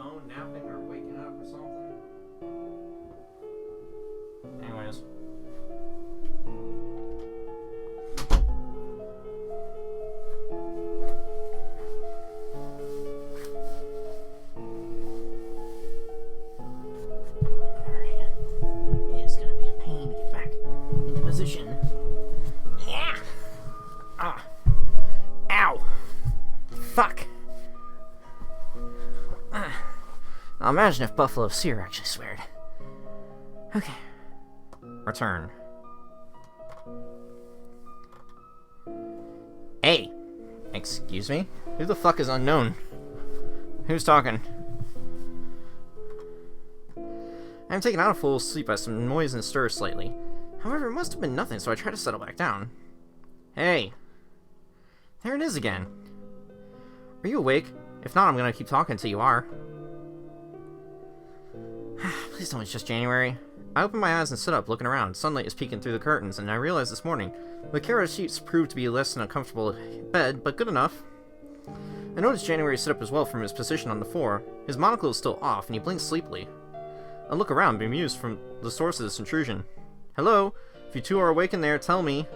phone, napping, or waking up or something. Anyways. Alright. It's gonna be a pain to get back into position. Yeah! Ah. Ow! Fuck! Now imagine if Buffalo Seer actually sweared. Okay. Return. Hey! Excuse me? Who the fuck is unknown? Who's talking? I'm taken out of full sleep by some noise and stir slightly. However, it must have been nothing, so I try to settle back down. Hey! There it is again. Are you awake? If not, I'm gonna keep talking until you are. Please tell me it's just January. I open my eyes and sit up, looking around. Sunlight is peeking through the curtains, and I realize this morning the carriage seats proved to be less than a comfortable bed, but good enough. I notice January sit up as well from his position on the floor. His monocle is still off, and he blinks sleepily. I look around, bemused from the source of this intrusion. Hello? If you two are awake in there, tell me.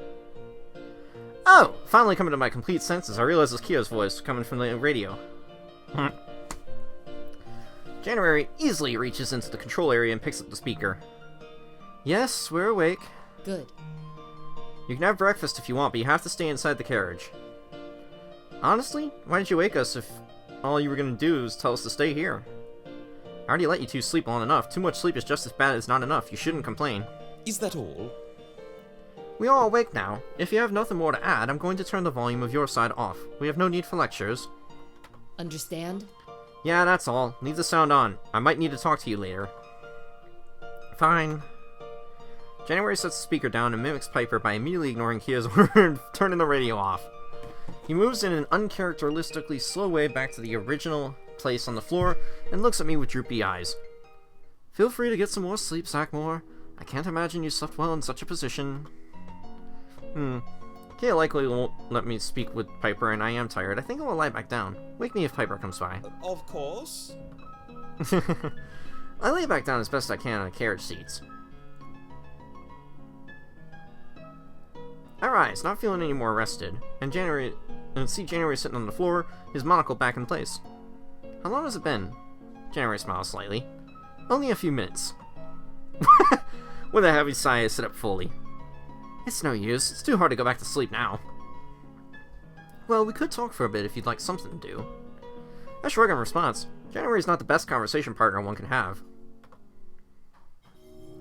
Oh! Finally coming to my complete senses, I realize it's Kia's voice coming from the radio. January easily reaches into the control area and picks up the speaker. Yes, we're awake. Good. You can have breakfast if you want, but you have to stay inside the carriage. Honestly, why did you wake us if all you were going to do was tell us to stay here? I already let you two sleep long enough. Too much sleep is just as bad as not enough. You shouldn't complain. Is that all? We are awake now. If you have nothing more to add, I'm going to turn the volume of your side off. We have no need for lectures. Understand? Yeah, that's all. Leave the sound on. I might need to talk to you later. Fine. January sets the speaker down and mimics Piper by immediately ignoring Kia's order and turning the radio off. He moves in an uncharacteristically slow way back to the original place on the floor and looks at me with droopy eyes. Feel free to get some more sleep, Sackmore. I can't imagine you slept well in such a position. Kia likely won't let me speak with Piper, and I am tired. I think I will lie back down. Wake me if Piper comes by. Of course. I lay back down as best I can on the carriage seats. I rise, not feeling any more rested, and see January sitting on the floor, his monocle back in place. How long has it been? January smiles slightly. Only a few minutes. With a heavy sigh, I sit up fully. It's no use. It's too hard to go back to sleep now. Well, we could talk for a bit if you'd like something to do. I shrug in response. January's not the best conversation partner one can have.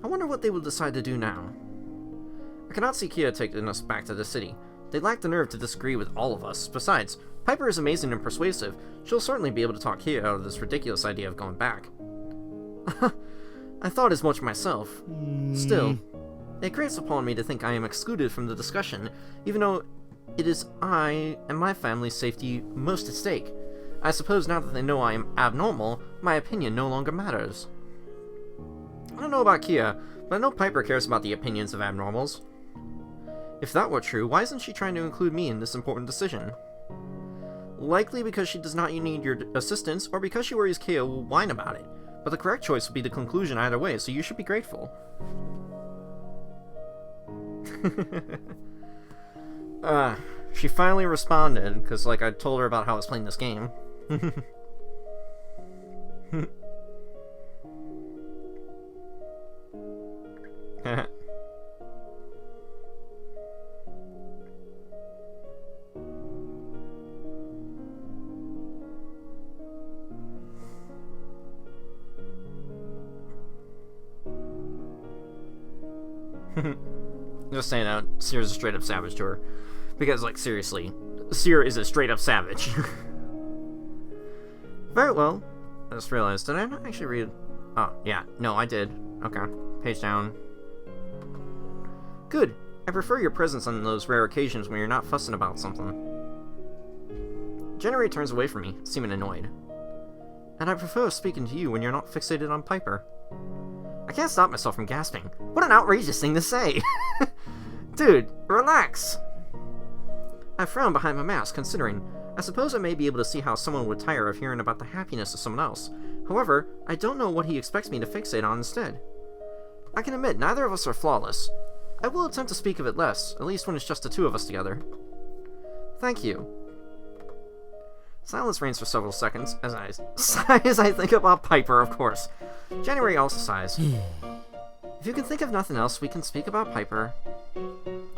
I wonder what they will decide to do now. I cannot see Kia taking us back to the city. They lack the nerve to disagree with all of us. Besides, Piper is amazing and persuasive. She'll certainly be able to talk Kia out of this ridiculous idea of going back. I thought as much myself. Still, it grates upon me to think I am excluded from the discussion, even though it is I and my family's safety most at stake. I suppose now that they know I am abnormal, my opinion no longer matters. I don't know about Kia, but I know Piper cares about the opinions of abnormals. If that were true, why isn't she trying to include me in this important decision? Likely because she does not need your assistance, or because she worries Kia will whine about it. But the correct choice would be the conclusion either way, so you should be grateful. She finally responded, because, like, I told her about how I was playing this game. Just saying out, Seer's a straight up savage to her. Because, like, seriously, Seer is a straight up savage. Very well. I just realized, did I not actually read? Oh, yeah. No, I did. Okay. Page down. Good. I prefer your presence on those rare occasions when you're not fussing about something. January turns away from me, seeming annoyed. And I prefer speaking to you when you're not fixated on Piper. I can't stop myself from gasping. What an outrageous thing to say! Dude, relax! I frown behind my mask, considering. I suppose I may be able to see how someone would tire of hearing about the happiness of someone else. However, I don't know what he expects me to fixate on instead. I can admit, neither of us are flawless. I will attempt to speak of it less, at least when it's just the two of us together. Thank you. Silence reigns for several seconds, as I sigh as I think about Piper, of course. January also sighs. If you can think of nothing else, we can speak about Piper.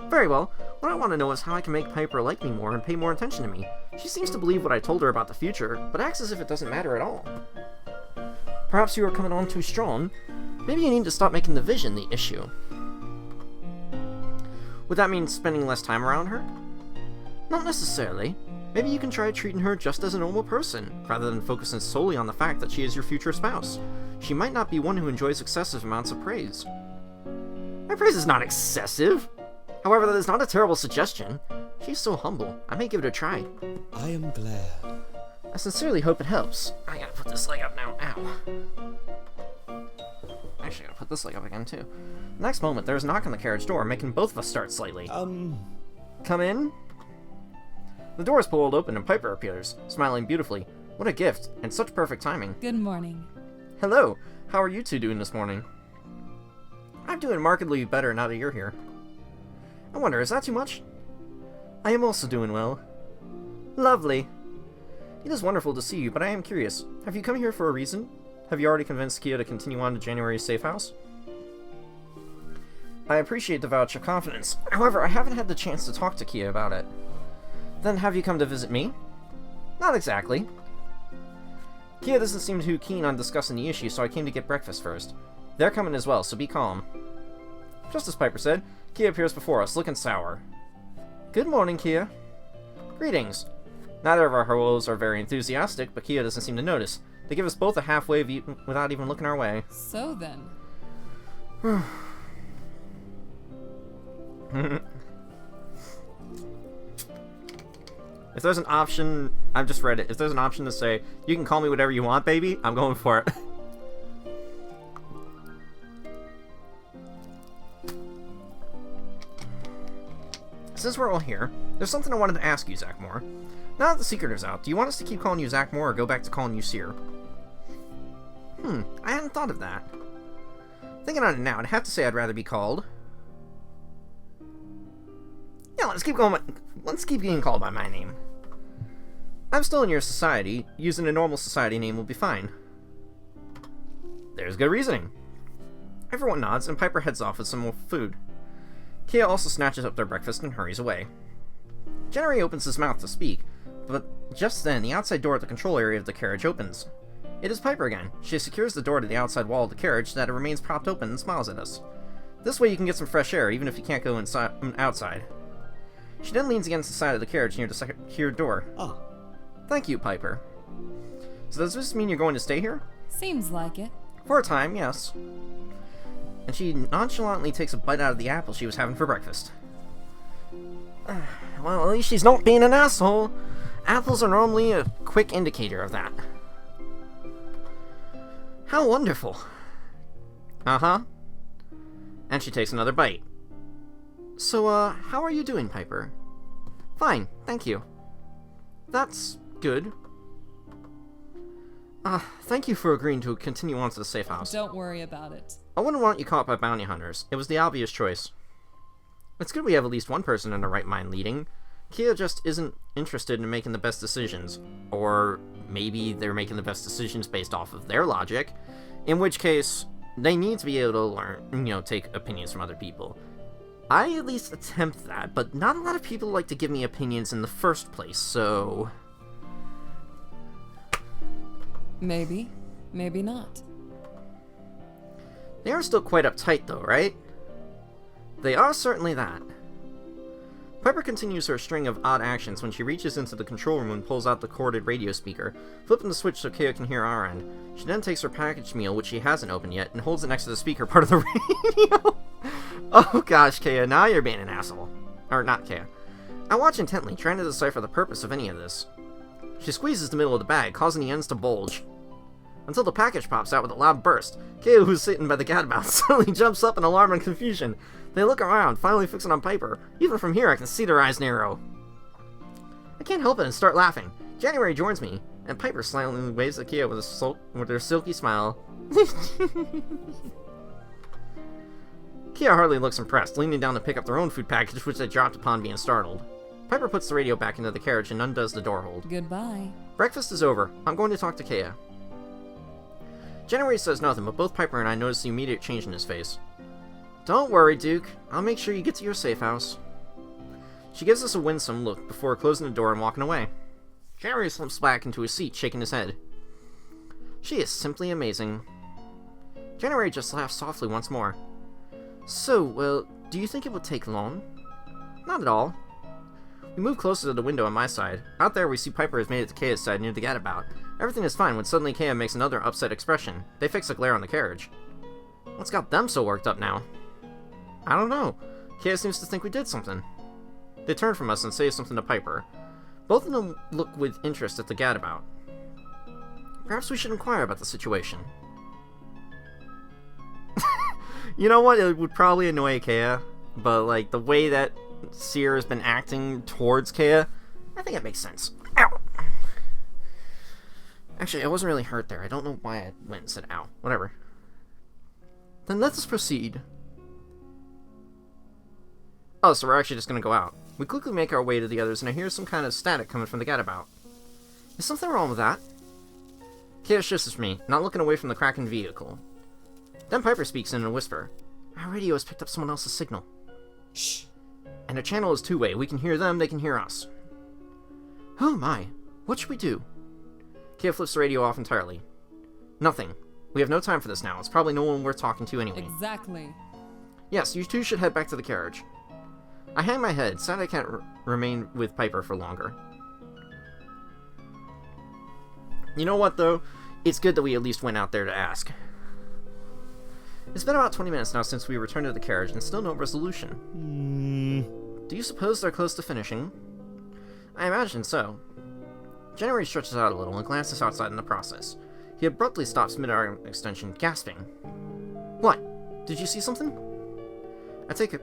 Very well. What I want to know is how I can make Piper like me more and pay more attention to me. She seems to believe what I told her about the future, but acts as if it doesn't matter at all. Perhaps you are coming on too strong. Maybe you need to stop making the vision the issue. Would that mean spending less time around her? Not necessarily. Maybe you can try treating her just as a normal person, rather than focusing solely on the fact that she is your future spouse. She might not be one who enjoys excessive amounts of praise. My praise is not excessive. However, that is not a terrible suggestion. She's so humble. I may give it a try. I am glad. I sincerely hope it helps. I gotta put this leg up now. Ow. Actually, I gotta put this leg up again, too. Next moment, there's a knock on the carriage door, making both of us start slightly. Come in? The door is pulled open and Piper appears, smiling beautifully. What a gift, and such perfect timing. Good morning. Hello. How are you two doing this morning? I'm doing markedly better now that you're here. I wonder, is that too much? I am also doing well. Lovely. It is wonderful to see you, but I am curious. Have you come here for a reason? Have you already convinced Kia to continue on to January's safe house? I appreciate the vouch of confidence. However, I haven't had the chance to talk to Kia about it. Then have you come to visit me? Not exactly. Kia doesn't seem too keen on discussing the issue, so I came to get breakfast first. They're coming as well, so be calm. Just as Piper said, Kia appears before us, looking sour. Good morning, Kia. Greetings. Neither of our heroes are very enthusiastic, but Kia doesn't seem to notice. They give us both a half wave without even looking our way. So then. If there's an option, I've just read it, if there's an option to say, you can call me whatever you want, baby, I'm going for it. Since we're all here, there's something I wanted to ask you, Zach Moore. Now that the secret is out, do you want us to keep calling you Zach Moore or go back to calling you Seer? I hadn't thought of that. Thinking on it now, I'd have to say I'd rather be called... Yeah, let's keep getting called by my name. I'm still in your society. Using a normal society name will be fine. There's good reasoning. Everyone nods, and Piper heads off with some more food. Kia also snatches up their breakfast and hurries away. January opens his mouth to speak, but just then the outside door at the control area of the carriage opens. It is Piper again. She secures the door to the outside wall of the carriage so that it remains propped open and smiles at us. This way you can get some fresh air, even if you can't go outside. She then leans against the side of the carriage near the secured door. Ah. Thank you, Piper. So does this mean you're going to stay here? Seems like it. For a time, yes. And she nonchalantly takes a bite out of the apple she was having for breakfast. Well, at least she's not being an asshole. Apples are normally a quick indicator of that. How wonderful. Uh-huh. And she takes another bite. So, how are you doing, Piper? Fine, thank you. That's good. Thank you for agreeing to continue on to the safe house. Don't worry about it. I wouldn't want you caught by bounty hunters. It was the obvious choice. It's good we have at least one person in the right mind leading. Kia just isn't interested in making the best decisions. Or maybe they're making the best decisions based off of their logic. In which case, they need to be able to learn, take opinions from other people. I at least attempt that, but not a lot of people like to give me opinions in the first place, so... Maybe. Maybe not. They are still quite uptight, though, right? They are certainly that. Piper continues her string of odd actions when she reaches into the control room and pulls out the corded radio speaker, flipping the switch so Kia can hear our end. She then takes her packaged meal, which she hasn't opened yet, and holds it next to the speaker part of the radio. Oh gosh, Kia, now you're being an asshole. Or not Kia. I watch intently, trying to decipher the purpose of any of this. She squeezes the middle of the bag, causing the ends to bulge. Until the package pops out with a loud burst. Kia, who's sitting by the gadabout, suddenly jumps up in alarm and confusion. They look around, finally fixing on Piper. Even from here, I can see their eyes narrow. I can't help it and start laughing. January joins me, and Piper slightly waves at Kia with her silky smile. Kia hardly looks impressed, leaning down to pick up their own food package, which they dropped upon being startled. Piper puts the radio back into the carriage and undoes the door hold. Goodbye. Breakfast is over. I'm going to talk to Kia. January says nothing, but both Piper and I notice the immediate change in his face. Don't worry, Duke. I'll make sure you get to your safe house. She gives us a winsome look before closing the door and walking away. January slips back into his seat, shaking his head. She is simply amazing. January just laughs softly once more. So, well, do you think it would take long? Not at all. We move closer to the window on my side. Out there, we see Piper has made it to Kia's side near the gadabout. Everything is fine when suddenly Kia makes another upset expression. They fix a glare on the carriage. What's got them so worked up now? I don't know. Kia seems to think we did something. They turn from us and say something to Piper. Both of them look with interest at the gadabout. Perhaps we should inquire about the situation. You know what? It would probably annoy Kia, but like the way that Seer has been acting towards Kia, I think it makes sense. Ow! Actually, I wasn't really hurt there. I don't know why I went and said ow. Whatever. Then let us proceed. Oh, so we're actually just gonna go out. We quickly make our way to the others, and I hear some kind of static coming from the gadabout. Is something wrong with that? Kia shifts me, not looking away from the cracking vehicle. Then Piper speaks in a whisper. Our radio has picked up someone else's signal. Shh! And our channel is two-way. We can hear them, they can hear us. Oh my, what should we do? Kia flips the radio off entirely. Nothing. We have no time for this now. It's probably no one worth talking to anyway. Exactly. Yes, you two should head back to the carriage. I hang my head, sad I can't remain with Piper for longer. You know what, though? It's good that we at least went out there to ask. It's been about 20 minutes now since we returned to the carriage, and still no resolution. Do you suppose they're close to finishing? I imagine so. January stretches out a little and glances outside in the process. He abruptly stops mid-arm extension, gasping. What? Did you see something? I take a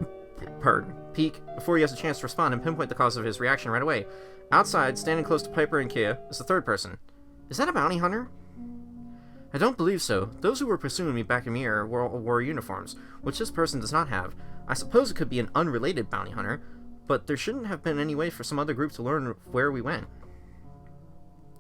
peek before he has a chance to respond and pinpoint the cause of his reaction right away. Outside, standing close to Piper and Kia, is the third person. Is that a bounty hunter? I don't believe so. Those who were pursuing me back in Mir wore uniforms, which this person does not have. I suppose it could be an unrelated bounty hunter, but there shouldn't have been any way for some other group to learn where we went.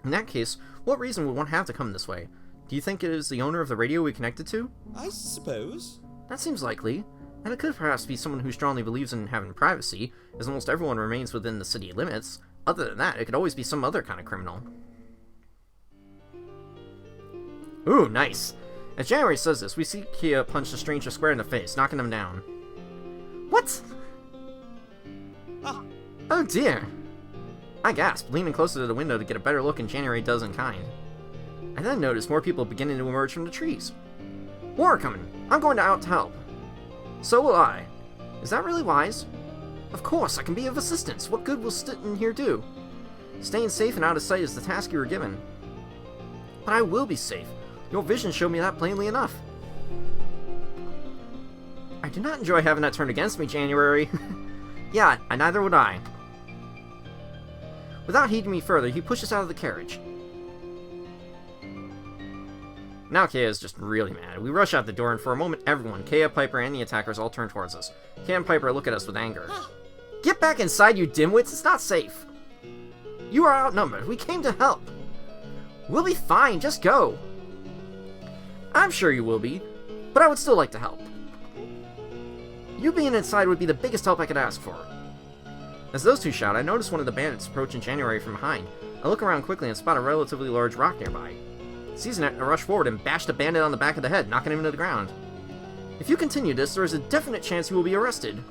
In that case, what reason would one have to come this way? Do you think it is the owner of the radio we connected to? I suppose. That seems likely. And it could perhaps be someone who strongly believes in having privacy, as almost everyone remains within the city limits. Other than that, it could always be some other kind of criminal. Ooh, nice. As January says this, we see Kia punch the stranger square in the face, knocking him down. What? Ah. Oh dear. I gasp, leaning closer to the window to get a better look than January does in kind. I then notice more people beginning to emerge from the trees. More are coming. I'm going out to help. So will I. Is that really wise? Of course, I can be of assistance. What good will sitting here do? Staying safe and out of sight is the task you were given. But I will be safe. Your vision showed me that plainly enough. I do not enjoy having that turned against me, January. Yeah, and neither would I. Without heeding me further, he pushes out of the carriage. Now Kia is just really mad. We rush out the door, and for a moment, everyone, Kia, Piper, and the attackers all turn towards us. Kia and Piper look at us with anger. Get back inside, you dimwits! It's not safe! You are outnumbered. We came to help. We'll be fine. Just go. I'm sure you will be, but I would still like to help. You being inside would be the biggest help I could ask for. As those two shout, I notice one of the bandits approaching January from behind. I look around quickly and spot a relatively large rock nearby. Seizing it, I rush forward and bash the bandit on the back of the head, knocking him to the ground. If you continue this, there is a definite chance you will be arrested.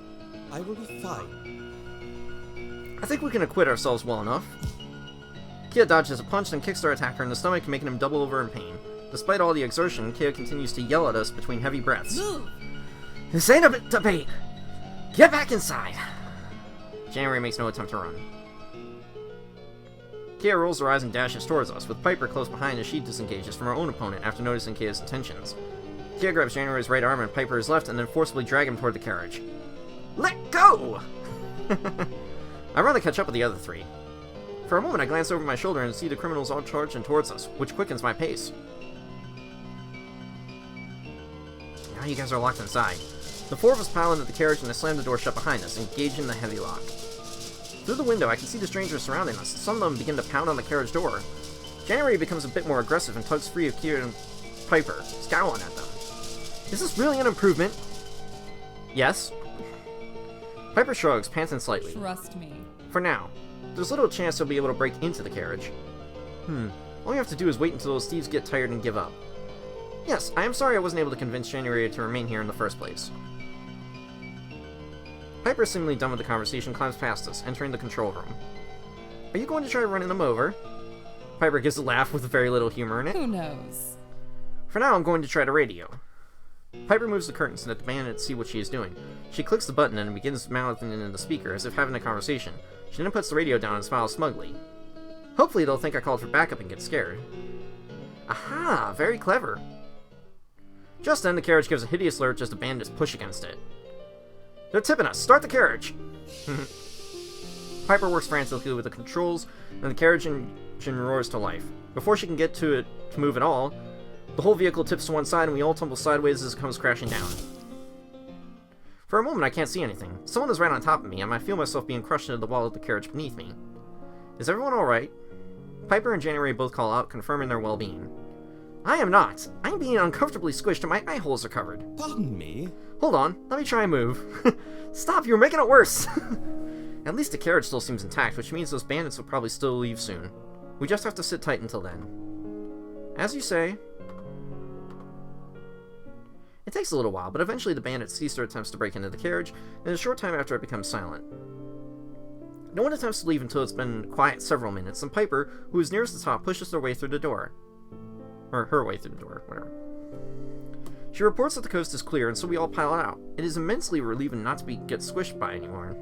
I will be fine. I think we can acquit ourselves well enough. Kia dodges a punch and kicks our attacker in the stomach, making him double over in pain. Despite all the exertion, Kia continues to yell at us between heavy breaths. Move! This ain't a debate! Get back inside! January makes no attempt to run. Kia rolls her eyes and dashes towards us, with Piper close behind as she disengages from her own opponent after noticing Kia's intentions. Kia grabs January's right arm and Piper's left and then forcibly drag him toward the carriage. Let go! I run to catch up with the other three. For a moment, I glance over my shoulder and see the criminals all charging towards us, which quickens my pace. Now you guys are locked inside. The four of us pile into the carriage and I slam the door shut behind us, engaging the heavy lock. Through the window, I can see the strangers surrounding us. Some of them begin to pound on the carriage door. January becomes a bit more aggressive and tugs free of Kier and Piper, scowling at them. Is this really an improvement? Yes. Piper shrugs, panting slightly. Trust me. For now. There's little chance they'll be able to break into the carriage. All you have to do is wait until those thieves get tired and give up. Yes, I am sorry I wasn't able to convince January to remain here in the first place. Piper, seemingly done with the conversation, climbs past us, entering the control room. Are you going to try running them over? Piper gives a laugh with very little humor in it. Who knows? For now, I'm going to try to radio. Piper moves the curtains so that the bandits see what she is doing. She clicks the button and begins mouthing into the speaker as if having a conversation. She then puts the radio down and smiles smugly. Hopefully they'll think I called for backup and get scared. Aha! Very clever. Just then, the carriage gives a hideous lurch as the bandits push against it. They're tipping us! Start the carriage! Piper works frantically with the controls, and the carriage engine roars to life. Before she can get to it to move at all, the whole vehicle tips to one side and we all tumble sideways as it comes crashing down. For a moment, I can't see anything. Someone is right on top of me, and I feel myself being crushed into the wall of the carriage beneath me. Is everyone alright? Piper and January both call out, confirming their well-being. I am not. I'm being uncomfortably squished and my eye holes are covered. Pardon me? Hold on, let me try and move. Stop, you're making it worse! At least the carriage still seems intact, which means those bandits will probably still leave soon. We just have to sit tight until then. As you say. It takes a little while, but eventually the bandits cease their attempts to break into the carriage, and a short time after it becomes silent. No one attempts to leave until it's been quiet several minutes, and Piper, who is nearest the top, pushes their way through the door. Or her way through the door, whatever. She reports that the coast is clear, and so we all pile out. It is immensely relieving not to get squished by anymore.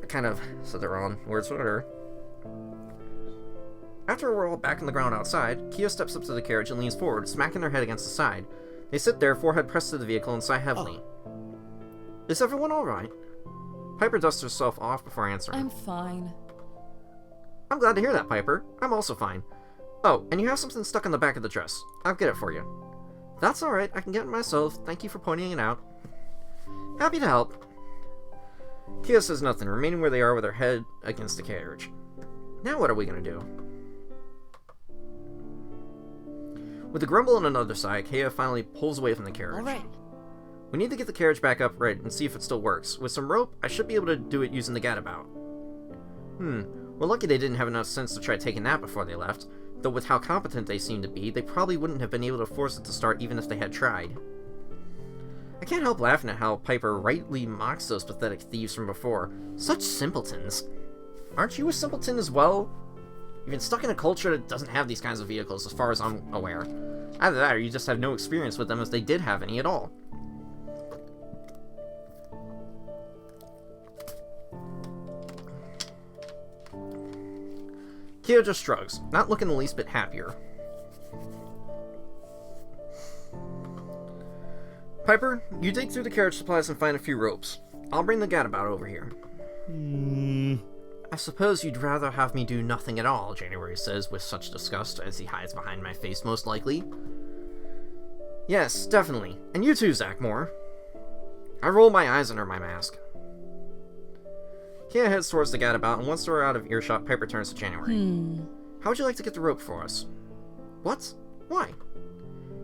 I kind of said the wrong words with her. After we're all back on the ground outside, Kia steps up to the carriage and leans forward, smacking their head against the side. They sit there, forehead pressed to the vehicle, and sigh heavily. Is everyone alright? Piper dusts herself off before answering. I'm fine. I'm glad to hear that, Piper. I'm also fine. Oh, and you have something stuck in the back of the dress. I'll get it for you. That's alright, I can get it myself. Thank you for pointing it out. Happy to help. Kia says nothing, remaining where they are with her head against the carriage. Now what are we gonna do? With a grumble on another side, Kia finally pulls away from the carriage. Alright. We need to get the carriage back upright and see if it still works. With some rope, I should be able to do it using the gadabout. We're lucky they didn't have enough sense to try taking that before they left, though with how competent they seem to be, they probably wouldn't have been able to force it to start even if they had tried. I can't help laughing at how Piper rightly mocks those pathetic thieves from before. Such simpletons. Aren't you a simpleton as well? You've been stuck in a culture that doesn't have these kinds of vehicles, as far as I'm aware. Either that, or you just have no experience with them if they did have any at all. Kia just shrugs, not looking the least bit happier. Piper, you dig through the carriage supplies and find a few ropes. I'll bring the gadabout over here. I suppose you'd rather have me do nothing at all, January says with such disgust as he hides behind my face most likely. Yes, definitely. And you too, Zachmore. I roll my eyes under my mask. Kia heads towards the gadabout, and once they're out of earshot, Piper turns to January. How would you like to get the rope for us? What? Why?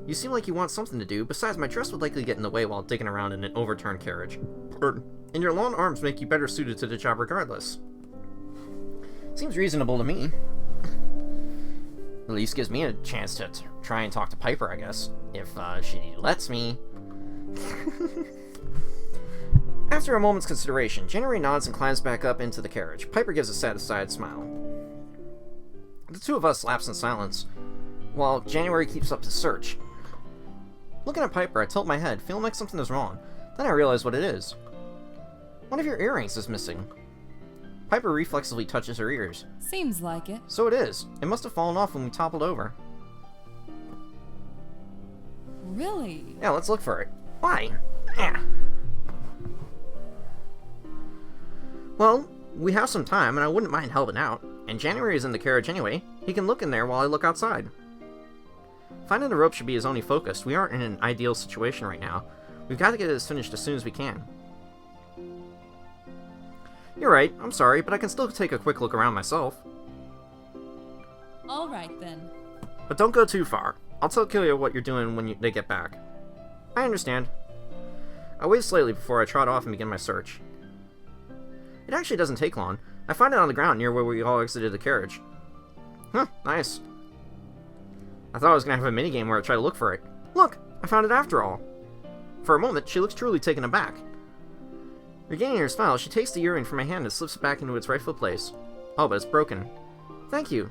You seem like you want something to do, besides my dress would likely get in the way while digging around in an overturned carriage. And your long arms make you better suited to the job regardless. Seems reasonable to me. At least gives me a chance to try and talk to Piper, I guess. If she lets me. After a moment's consideration, January nods and climbs back up into the carriage. Piper gives a satisfied smile. The two of us lapse in silence, while January keeps up his search. Looking at Piper, I tilt my head, feeling like something is wrong. Then I realize what it is. One of your earrings is missing. Piper reflexively touches her ears. Seems like it. So it is. It must have fallen off when we toppled over. Really? Yeah, let's look for it. Why? Well, We have some time, and I wouldn't mind helping out. And January is in the carriage anyway. He can look in there while I look outside. Finding the rope should be his only focus. We aren't in an ideal situation right now. We've got to get this finished as soon as we can. You're right, I'm sorry, but I can still take a quick look around myself. Alright then. But don't go too far. I'll tell Killia what you're doing when they get back. I understand. I wait slightly before I trot off and begin my search. It actually doesn't take long. I find it on the ground near where we all exited the carriage. Huh, nice. I thought I was going to have a minigame where I try to look for it. Look, I found it after all. For a moment, she looks truly taken aback. Regaining her smile, she takes the earring from my hand and slips it back into its rightful place. Oh, but it's broken. Thank you.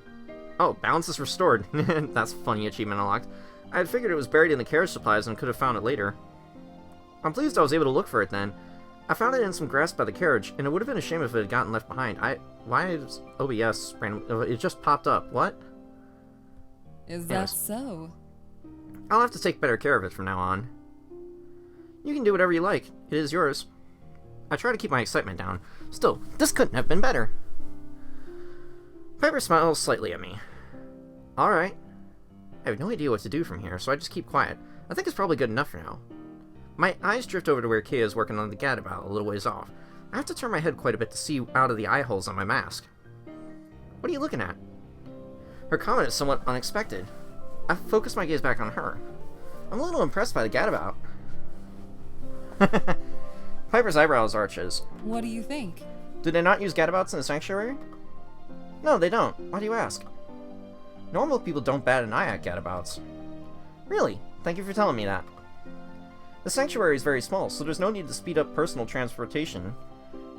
Oh, balance is restored. That's funny achievement unlocked. I had figured it was buried in the carriage supplies and could have found it later. I'm pleased I was able to look for it then. I found it in some grass by the carriage, and it would have been a shame if it had gotten left behind. Why is OBS random? It just popped up. What? Is that so? I'll have to take better care of it from now on. You can do whatever you like. It is yours. I try to keep my excitement down. Still, this couldn't have been better. Piper smiles slightly at me. Alright. I have no idea what to do from here, so I just keep quiet. I think it's probably good enough for now. My eyes drift over to where Kea is working on the gadabout a little ways off. I have to turn my head quite a bit to see out of the eye holes on my mask. What are you looking at? Her comment is somewhat unexpected. I focus my gaze back on her. I'm a little impressed by the gadabout. Piper's eyebrows arches. What do you think? Do they not use gadabouts in the sanctuary? No, they don't. Why do you ask? Normal people don't bat an eye at gadabouts. Really? Thank you for telling me that. The sanctuary is very small, so there's no need to speed up personal transportation.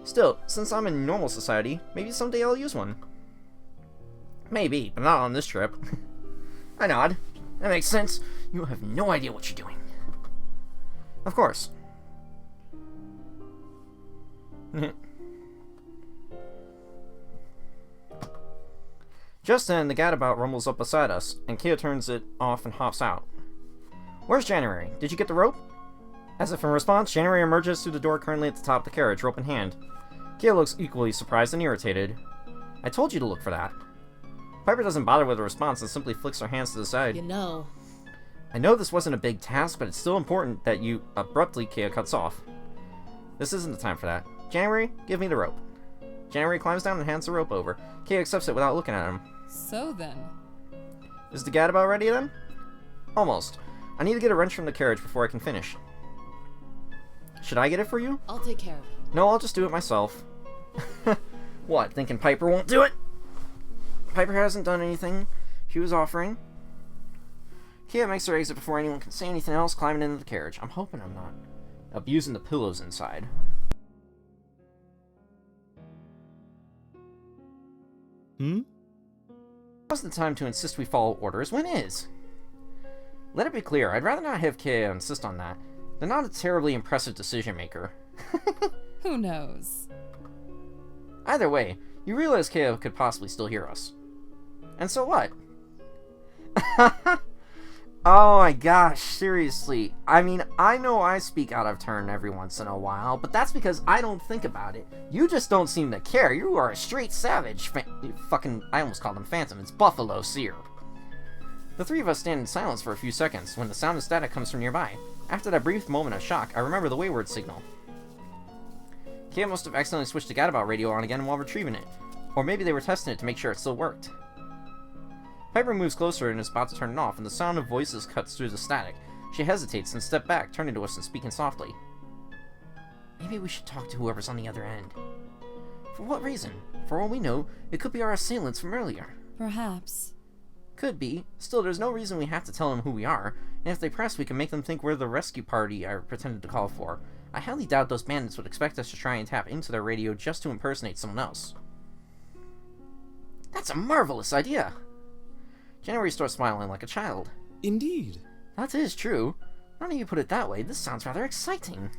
Still, since I'm in normal society, maybe someday I'll use one. Maybe, but not on this trip. I nod. That makes sense. You have no idea what you're doing. Of course. Just then, the gadabout rumbles up beside us, and Kea turns it off and hops out. Where's January? Did you get the rope? As if in response, January emerges through the door currently at the top of the carriage, rope in hand. Kea looks equally surprised and irritated. I told you to look for that. Piper doesn't bother with a response and simply flicks her hands to the side. You know. I know this wasn't a big task, but it's still important that you abruptly, Kea cuts off. This isn't the time for that. January, give me the rope. January climbs down and hands the rope over. Kea accepts it without looking at him. So then. Is the gadabout ready then? Almost. I need to get a wrench from the carriage before I can finish. Should I get it for you? I'll take care of it. No, I'll just do it myself. What, thinking Piper won't do it? Piper hasn't done anything she was offering. Kea makes her exit before anyone can say anything else, climbing into the carriage. I'm hoping I'm not abusing the pillows inside. Now's the time to insist we follow orders. When is? Let it be clear, I'd rather not have Kea insist on that. They're not a terribly impressive decision maker. Who knows? Either way, you realize Kea could possibly still hear us. And so what? Oh my gosh, seriously. I mean, I know I speak out of turn every once in a while, but that's because I don't think about it. You just don't seem to care. You are a straight savage. I almost called him Phantom. It's Buffalo Seer. The three of us stand in silence for a few seconds when the sound of static comes from nearby. After that brief moment of shock, I remember the wayward signal. Kea must have accidentally switched the gadabout radio on again while retrieving it. Or maybe they were testing it to make sure it still worked. Piper moves closer and is about to turn it off, and the sound of voices cuts through the static. She hesitates and steps back, turning to us and speaking softly. Maybe we should talk to whoever's on the other end. For what reason? For all we know, it could be our assailants from earlier. Perhaps. Could be. Still, there's no reason we have to tell them who we are, and if they press, we can make them think we're the rescue party I pretended to call for. I highly doubt those bandits would expect us to try and tap into their radio just to impersonate someone else. That's a marvelous idea! January starts smiling like a child. Indeed. That is true. Now that you put it that way, this sounds rather exciting.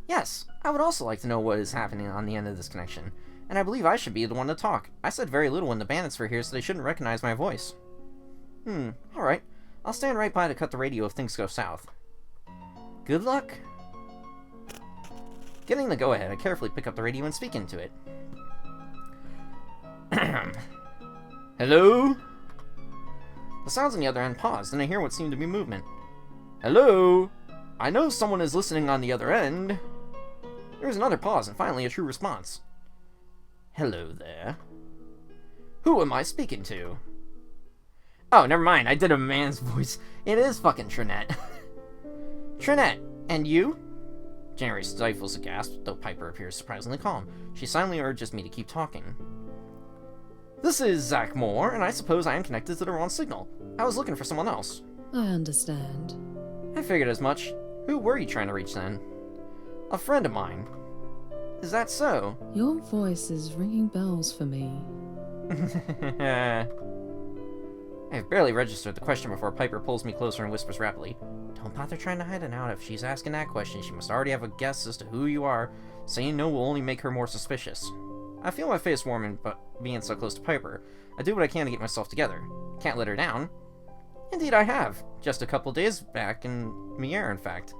Yes, I would also like to know what is happening on the end of this connection, and I believe I should be the one to talk. I said very little when the bandits were here, so they shouldn't recognize my voice. Alright. I'll stand right by to cut the radio if things go south. Good luck. Getting the go-ahead, I carefully pick up the radio and speak into it. Hello? The sounds on the other end paused, and I hear what seemed to be movement. Hello? I know someone is listening on the other end. There was another pause, and finally a true response. Hello there. Who am I speaking to? Oh, never mind, I did a man's voice. It is fucking Trinette. Trinette, and you? January stifles a gasp, though Piper appears surprisingly calm. She silently urges me to keep talking. This is Zach Moore, and I suppose I am connected to the wrong signal. I was looking for someone else. I understand. I figured as much. Who were you trying to reach then? A friend of mine. Is that so? Your voice is ringing bells for me. I have barely registered the question before Piper pulls me closer and whispers rapidly. Don't bother trying to hide it out. If she's asking that question, she must already have a guess as to who you are. Saying no will only make her more suspicious. I feel my face warming, but being so close to Piper, I do what I can to get myself together. Can't let her down. Indeed I have. Just a couple days back in Mier, in fact.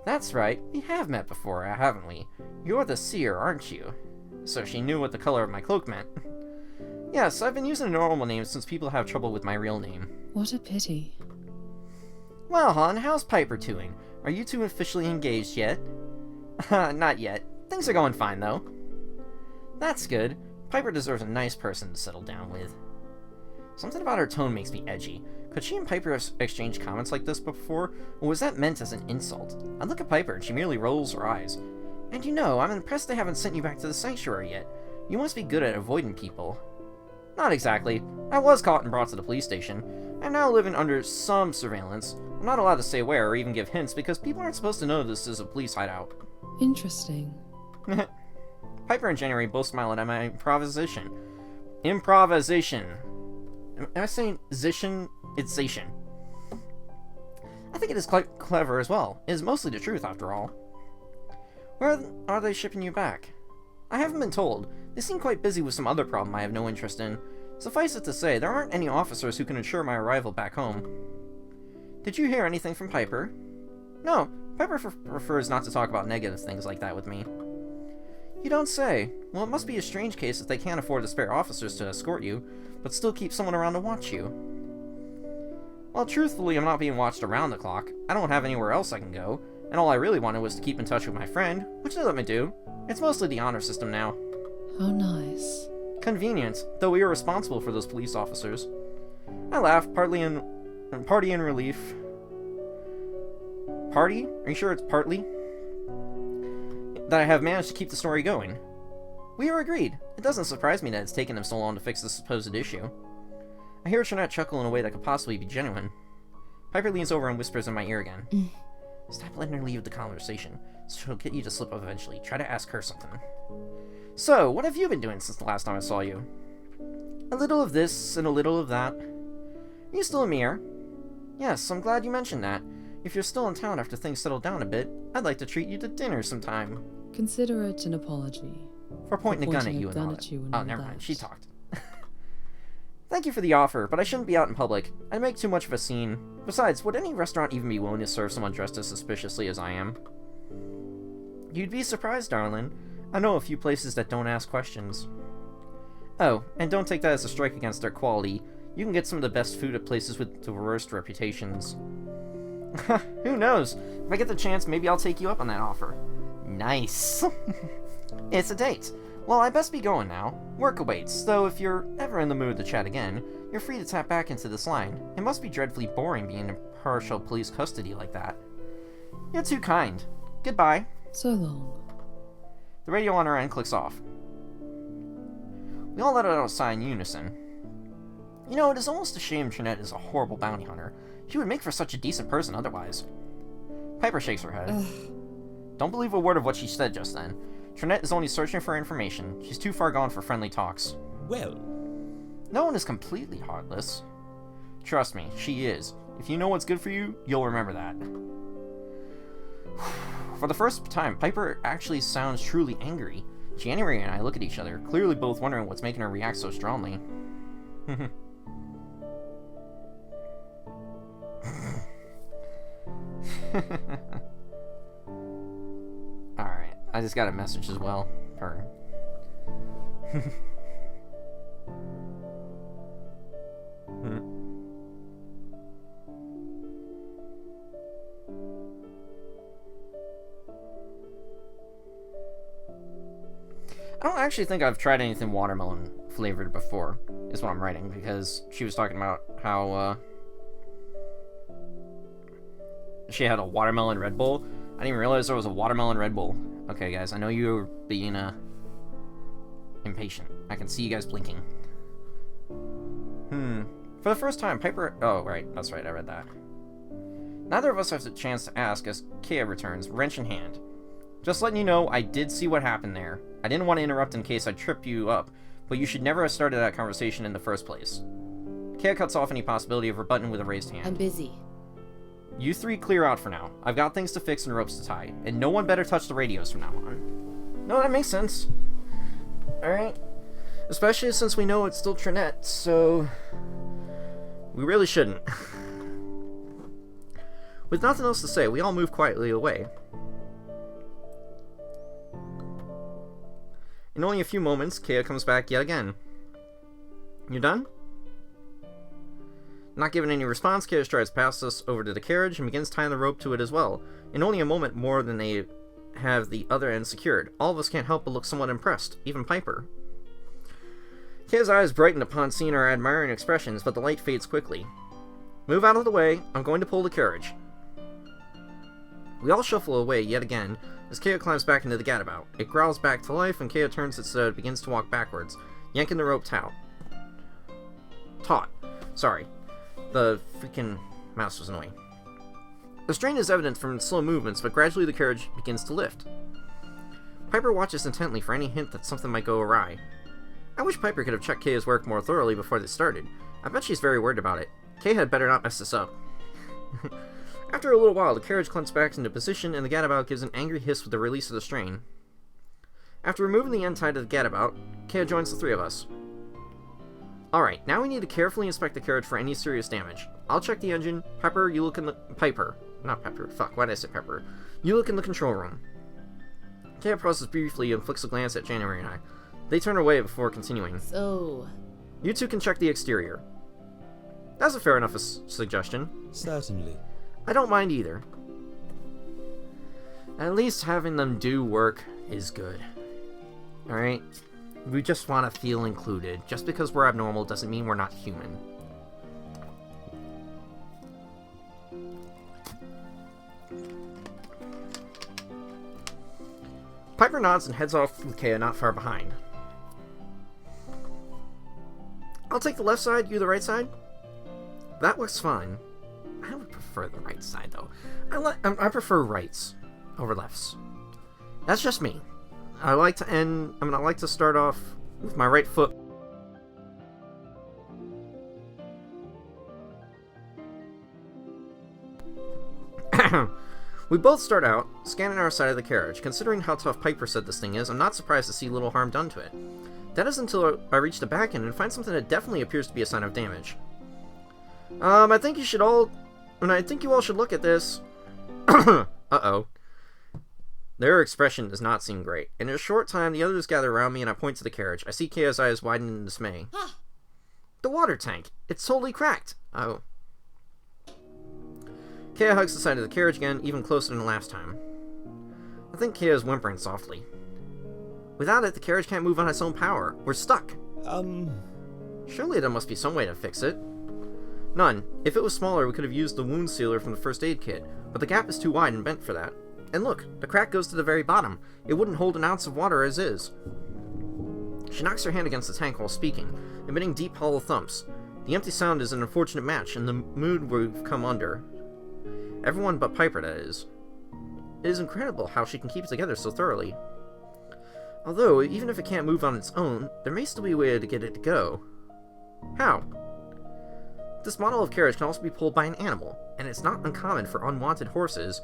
That's right, we have met before, haven't we? You're the Seer, aren't you? So she knew what the color of my cloak meant. Yes, I've been using a normal name since people have trouble with my real name. What a pity. Well, hon, how's Piper doing? Are you two officially engaged yet? Not yet. Things are going fine, though. That's good. Piper deserves a nice person to settle down with. Something about her tone makes me edgy. Could she and Piper exchange comments like this before, or was that meant as an insult? I look at Piper and she merely rolls her eyes. And you know, I'm impressed they haven't sent you back to the sanctuary yet. You must be good at avoiding people. Not exactly. I was caught and brought to the police station. I'm now living under some surveillance. I'm not allowed to say where or even give hints because people aren't supposed to know this is a police hideout. Interesting. Piper and January both smile at my improvisation. Improvisation. Am I saying zishin? It's zation. I think it is quite clever as well. It is mostly the truth, after all. Where are they shipping you back? I haven't been told. They seem quite busy with some other problem I have no interest in. Suffice it to say, there aren't any officers who can ensure my arrival back home. Did you hear anything from Piper? No, Piper prefers not to talk about negative things like that with me. You don't say. Well, it must be a strange case if they can't afford to spare officers to escort you, but still keep someone around to watch you. Well, truthfully, I'm not being watched around the clock. I don't have anywhere else I can go, and all I really wanted was to keep in touch with my friend, which they let me do. It's mostly the honor system now. How nice. Convenient, though we are responsible for those police officers. I laugh, party in relief. Party? Are you sure it's partly? That I have managed to keep the story going. We are agreed. It doesn't surprise me that it's taken them so long to fix this supposed issue. I hear Trinette chuckle in a way that could possibly be genuine. Piper leans over and whispers in my ear again. Stop letting her leave the conversation. She'll get you to slip up eventually. Try to ask her something. So, what have you been doing since the last time I saw you? A little of this and a little of that. Are you still in Mir? Yes, I'm glad you mentioned that. If you're still in town after things settle down a bit, I'd like to treat you to dinner sometime. Consider it an apology. For pointing a gun at you and all that. Oh, never mind. She talked. Thank you for the offer, but I shouldn't be out in public. I'd make too much of a scene. Besides, would any restaurant even be willing to serve someone dressed as suspiciously as I am? You'd be surprised, darling. I know a few places that don't ask questions. Oh, and don't take that as a strike against their quality. You can get some of the best food at places with the worst reputations. Who knows? If I get the chance, maybe I'll take you up on that offer. Nice. It's a date. Well, I best be going now. Work awaits, though if you're ever in the mood to chat again, you're free to tap back into this line. It must be dreadfully boring being in partial police custody like that. You're too kind. Goodbye. So long. The radio on our end clicks off. We all let out a sigh in unison. You know, it is almost a shame Trinette is a horrible bounty hunter. She would make for such a decent person otherwise. Piper shakes her head. Don't believe a word of what she said just then. Trinette is only searching for information. She's too far gone for friendly talks. Well, No one is completely heartless. Trust me, she is. If you know what's good for you, you'll remember that. For the first time, Piper actually sounds truly angry. January and I look at each other, clearly both wondering what's making her react so strongly. Alright, I just got a message as well. Her. I don't actually think I've tried anything watermelon flavored before, is what I'm writing, because she was talking about how, she had a watermelon Red Bull. I didn't even realize there was a watermelon Red Bull. Okay, guys, I know you're being, impatient. I can see you guys blinking. For the first time, Piper... Oh, right, that's right, I read that. Neither of us has a chance to ask as Kea returns, wrench in hand. Just letting you know, I did see what happened there. I didn't want to interrupt in case I trip you up, but you should never have started that conversation in the first place. Kea cuts off any possibility of rebutting with a raised hand. I'm busy. You three clear out for now. I've got things to fix and ropes to tie, and no one better touch the radios from now on. No, that makes sense. Alright. Especially since we know it's still Trinette, so... we really shouldn't. With nothing else to say, we all move quietly away. In only a few moments, Kea comes back yet again. You done? Not giving any response, Kea strides past us over to the carriage and begins tying the rope to it as well. In only a moment more than they have the other end secured. All of us can't help but look somewhat impressed, even Piper. Kea's eyes brighten upon seeing our admiring expressions, but the light fades quickly. Move out of the way, I'm going to pull the carriage. We all shuffle away yet again as Kea climbs back into the gadabout. It growls back to life and Kea turns its begins to walk backwards, yanking the rope taut. Sorry. The freaking mouse was annoying. The strain is evident from its slow movements, but gradually the carriage begins to lift. Piper watches intently for any hint that something might go awry. I wish Piper could have checked Kea's work more thoroughly before they started. I bet she's very worried about it. Kea had better not mess this up. After a little while, the carriage clenches back into position, and the gadabout gives an angry hiss with the release of the strain. After removing the end tied to the gadabout, Kea joins the three of us. Alright, now we need to carefully inspect the carriage for any serious damage. I'll check the engine. Pepper, you look in the... Piper. Not Pepper. Fuck, why did I say Pepper? You look in the control room. Kea pauses briefly and flicks a glance at January and I. They turn away before continuing. So... You two can check the exterior. That's a fair enough suggestion. Certainly. I don't mind either. At least having them do work is good. Alright? We just want to feel included. Just because we're abnormal doesn't mean we're not human. Piper nods and heads off with Kea not far behind. I'll take the left side, you the right side? That looks fine. I would prefer the right side, though. I prefer rights over lefts. That's just me. I like to start off with my right foot. We both start out, scanning our side of the carriage. Considering how tough Piper said this thing is, I'm not surprised to see little harm done to it. That is until I reach the back end and find something that definitely appears to be a sign of damage. I think you all should look at this. Uh-oh. Their expression does not seem great. In a short time, the others gather around me and I point to the carriage. I see Kea's eyes widen in dismay. The water tank. It's totally cracked. Oh. Kea hugs the side of the carriage again, even closer than last time. I think Kea is whimpering softly. Without it, the carriage can't move on its own power. We're stuck. Surely there must be some way to fix it. None. If it was smaller, we could have used the wound sealer from the first aid kit, but the gap is too wide and bent for that. And look, the crack goes to the very bottom. It wouldn't hold an ounce of water as is. She knocks her hand against the tank while speaking, emitting deep, hollow thumps. The empty sound is an unfortunate match in the mood we've come under. Everyone but Piper, that is. It is incredible how she can keep it together so thoroughly. Although, even if it can't move on its own, there may still be a way to get it to go. How? This model of carriage can also be pulled by an animal, and it's not uncommon for unwanted horses,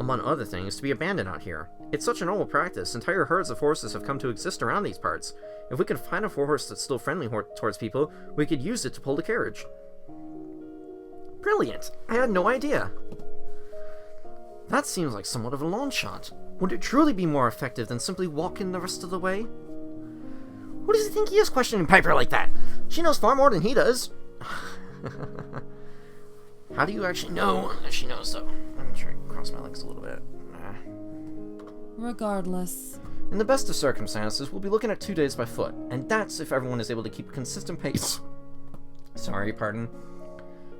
among other things, to be abandoned out here. It's such a normal practice. Entire herds of horses have come to exist around these parts. If we can find a horse that's still friendly towards people, we could use it to pull the carriage. Brilliant! I had no idea. That seems like somewhat of a long shot. Would it truly be more effective than simply walking the rest of the way? Who does he think he is questioning Piper like that? She knows far more than he does. How do you actually know that she knows, though? Let me try and cross my legs a little bit. Regardless. In the best of circumstances, we'll be looking at 2 days by foot, and that's if everyone is able to keep a consistent pace. Sorry, pardon.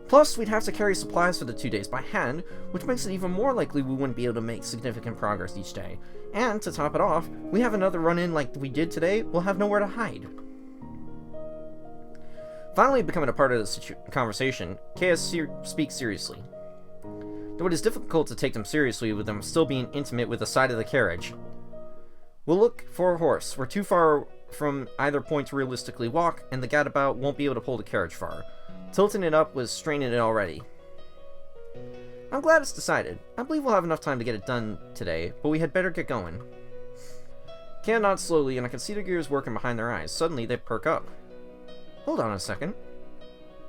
Plus, we'd have to carry supplies for the 2 days by hand, which makes it even more likely we wouldn't be able to make significant progress each day. And, to top it off, we have another run-in like we did today, we'll have nowhere to hide. Finally becoming a part of the conversation, Kea speaks seriously. Though it is difficult to take them seriously with them still being intimate with the side of the carriage. We'll look for a horse. We're too far from either point to realistically walk, and the gadabout won't be able to pull the carriage far. Tilting it up was straining it already. I'm glad it's decided. I believe we'll have enough time to get it done today, but we had better get going. Kea nods slowly, and I can see the gears working behind their eyes. Suddenly, they perk up. Hold on a second.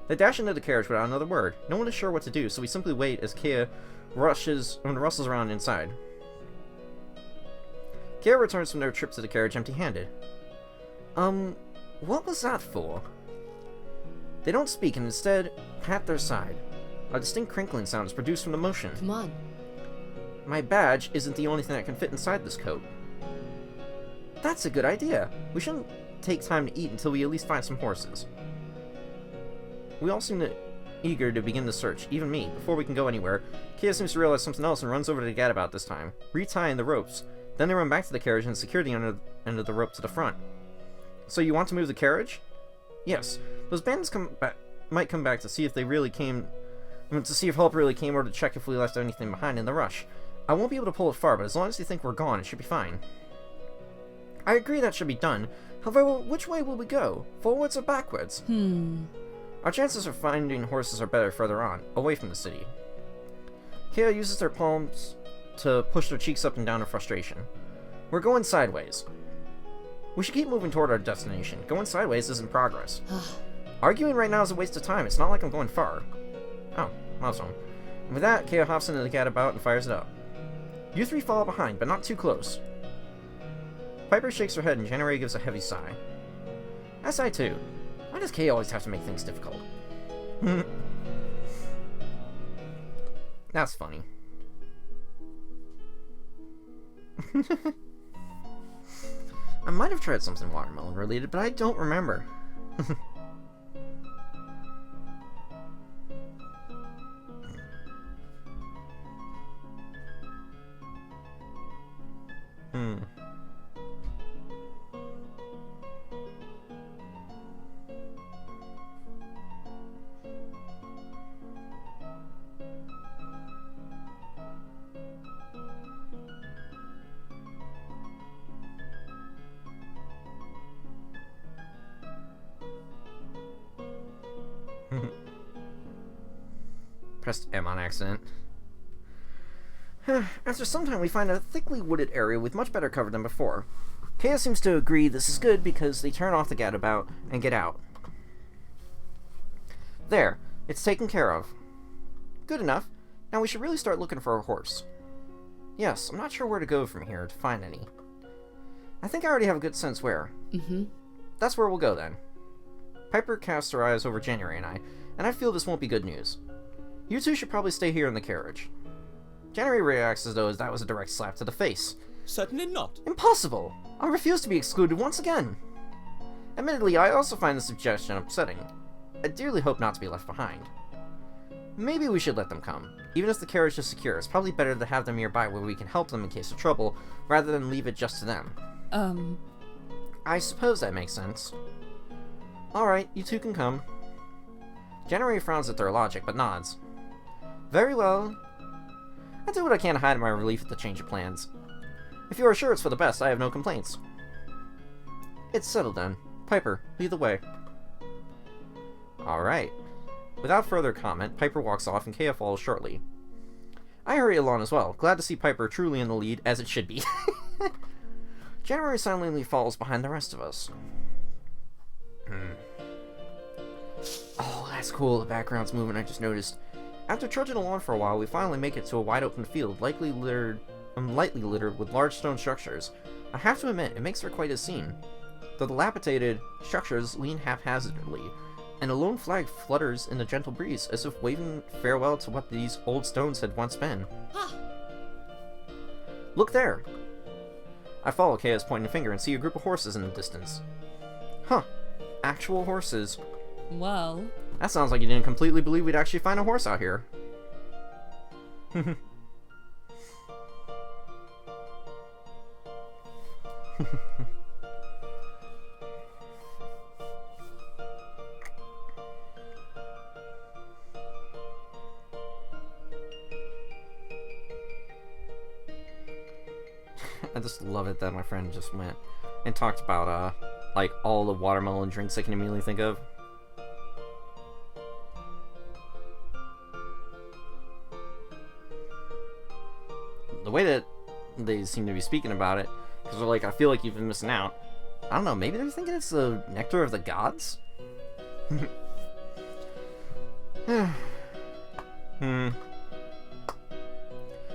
They dash into the carriage without another word. No one is sure what to do, so we simply wait as Kea rustles around inside. Kea returns from their trip to the carriage empty-handed. What was that for? They don't speak and instead pat their side. A distinct crinkling sound is produced from the motion. Come on. My badge isn't the only thing that can fit inside this coat. That's a good idea. We shouldn't take time to eat until we at least find some horses. We all seem eager to begin the search, even me. Before we can go anywhere, Kea seems to realize something else and runs over to the gadabout this time, retying the ropes. Then they run back to the carriage and secure the end of the rope to the front. So you want to move the carriage? Yes. Those bandits might come back to see if they really came, to see if help really came, or to check if we left anything behind in the rush. I won't be able to pull it far, but as long as they think we're gone, it should be fine. I agree that should be done. However, which way will we go? Forwards or backwards? Our chances of finding horses are better further on, away from the city. Kea uses their palms to push their cheeks up and down in frustration. We're going sideways. We should keep moving toward our destination. Going sideways isn't progress. Arguing right now is a waste of time. It's not like I'm going far. Oh, awesome. And with that, Kea hops into the gadabout and fires it up. You three follow behind, but not too close. Piper shakes her head and January gives a heavy sigh. I sigh too. Why does Kea always have to make things difficult? That's funny. I might have tried something watermelon related, but I don't remember. Pressed M on accident. After some time, we find a thickly wooded area with much better cover than before. Kea seems to agree this is good because they turn off the gadabout and get out. There, it's taken care of. Good enough. Now we should really start looking for a horse. Yes, I'm not sure where to go from here to find any. I think I already have a good sense where. That's where we'll go then. Piper casts her eyes over January and I feel this won't be good news. You two should probably stay here in the carriage. January reacts as though that was a direct slap to the face. Certainly not. Impossible! I refuse to be excluded once again. Admittedly, I also find the suggestion upsetting. I dearly hope not to be left behind. Maybe we should let them come. Even if the carriage is secure, it's probably better to have them nearby where we can help them in case of trouble, rather than leave it just to them. I suppose that makes sense. Alright, you two can come. January frowns at their logic, but nods. Very well. I do what I can to hide my relief at the change of plans. If you are sure it's for the best, I have no complaints. It's settled then. Piper, lead the way. Alright. Without further comment, Piper walks off and Kea follows shortly. I hurry along as well, glad to see Piper truly in the lead, as it should be. January silently follows behind the rest of us. Oh, that's cool, the background's moving, I just noticed. After trudging along for a while, we finally make it to a wide open field, likely littered lightly littered with large stone structures. I have to admit, it makes for quite a scene. The dilapidated structures lean haphazardly, and a lone flag flutters in a gentle breeze, as if waving farewell to what these old stones had once been. Look there! I follow Kaya's pointing finger and see a group of horses in the distance. Huh. Actual horses. Well, That sounds like you didn't completely believe we'd actually find a horse out here. I just love it that my friend just went and talked about, like, all the watermelon drinks I can immediately think of. The way that they seem to be speaking about it, because they're like, I feel like you've been missing out. I don't know, maybe they're thinking it's the nectar of the gods?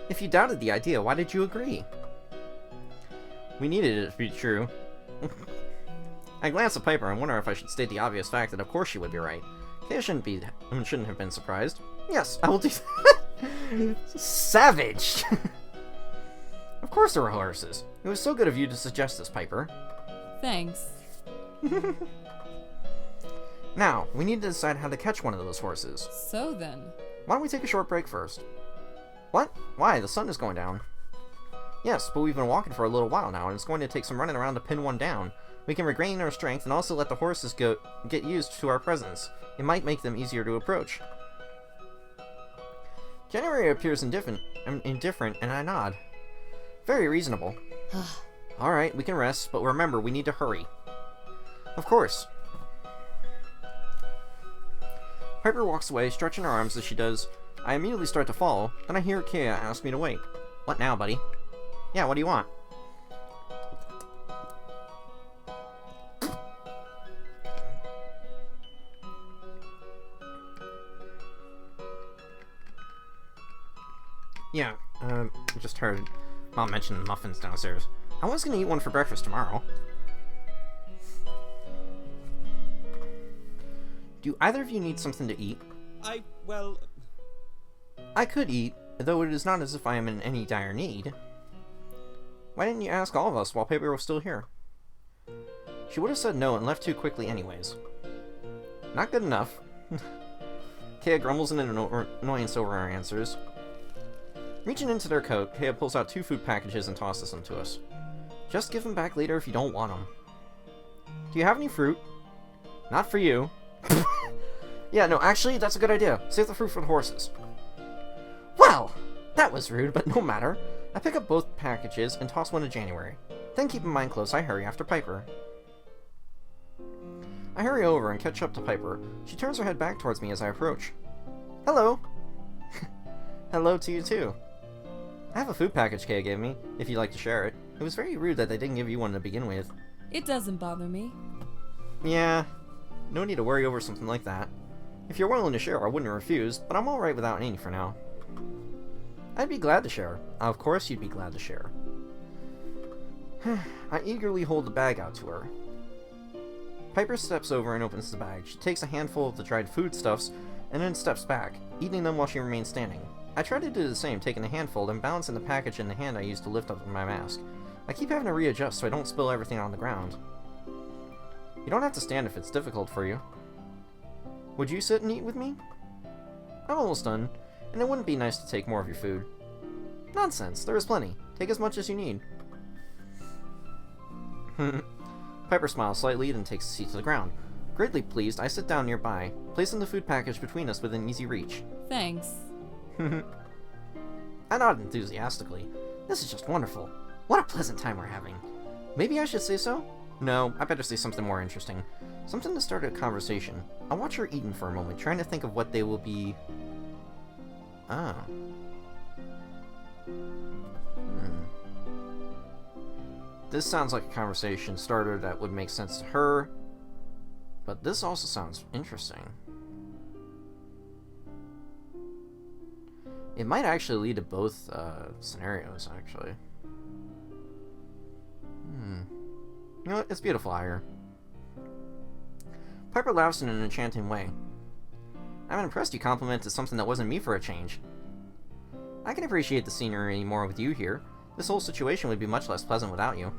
If you doubted the idea, why did you agree? We needed it to be true. I glanced at Piper and wonder if I should state the obvious fact that of course she would be right. Kaya shouldn't have been surprised. Yes, I will do that. Savage! Of course there were horses. It was so good of you to suggest this, Piper. thanks. Now, we need to decide how to catch one of those horses. So then, Why don't we take a short break first? What? Why? The sun is going down. Yes, but we've been walking for a little while now, and it's going to take some running around to pin one down. We can regain our strength and also let the horses get used to our presence. It might make them easier to approach. January appears indifferent, and I nod. Very reasonable. Alright, we can rest, but remember, we need to hurry. Of course. Piper walks away, stretching her arms as she does. I immediately start to follow, then I hear Kaya ask me to wait. What now, buddy? Yeah, what do you want? Yeah, just heard Mom mention muffins downstairs. I was gonna eat one for breakfast tomorrow. Do either of you need something to eat? Well... I could eat, though it is not as if I am in any dire need. Why didn't you ask all of us while Piper was still here? She would have said no and left too quickly anyways. Not good enough. Kaya grumbles in annoyance over our answers. Reaching into their coat, Kaya pulls out 2 food packages and tosses them to us. Just give them back later if you don't want them. Do you have any fruit? Not for you. Yeah, no, actually, that's a good idea. Save the fruit for the horses. Well, that was rude, but no matter. I pick up both packages and toss one to January. Then, keeping mine close, I hurry after Piper. I hurry over and catch up to Piper. She turns her head back towards me as I approach. Hello! Hello to you too. I have a food package Kaya gave me, if you'd like to share it. It was very rude that they didn't give you one to begin with. it doesn't bother me. Yeah, no need to worry over something like that. If you're willing to share, I wouldn't refuse, but I'm alright without any for now. I'd be glad to share. Of course you'd be glad to share. I eagerly hold the bag out to her. Piper steps over and opens the bag. She takes a handful of the dried foodstuffs and then steps back, eating them while she remains standing. I try to do the same, taking a handful and balancing the package in the hand I use to lift up my mask. I keep having to readjust so I don't spill everything on the ground. You don't have to stand if it's difficult for you. Would you sit and eat with me? I'm almost done, and it wouldn't be nice to take more of your food. Nonsense, there is plenty. Take as much as you need. Piper smiles slightly, then takes a seat to the ground. Greatly pleased, I sit down nearby, placing the food package between us within easy reach. Thanks. I nod enthusiastically. This is just wonderful. What a pleasant time we're having. Maybe I should say so? No, I better say something more interesting. Something to start a conversation. I'll watch her eating for a moment, trying to think of what they will be... Ah. This sounds like a conversation starter that would make sense to her, but this also sounds interesting. It might actually lead to both scenarios, actually. You know what? It's beautiful out here. Piper laughs in an enchanting way. I'm impressed you complimented something that wasn't me for a change. I can appreciate the scenery more with you here. This whole situation would be much less pleasant without you.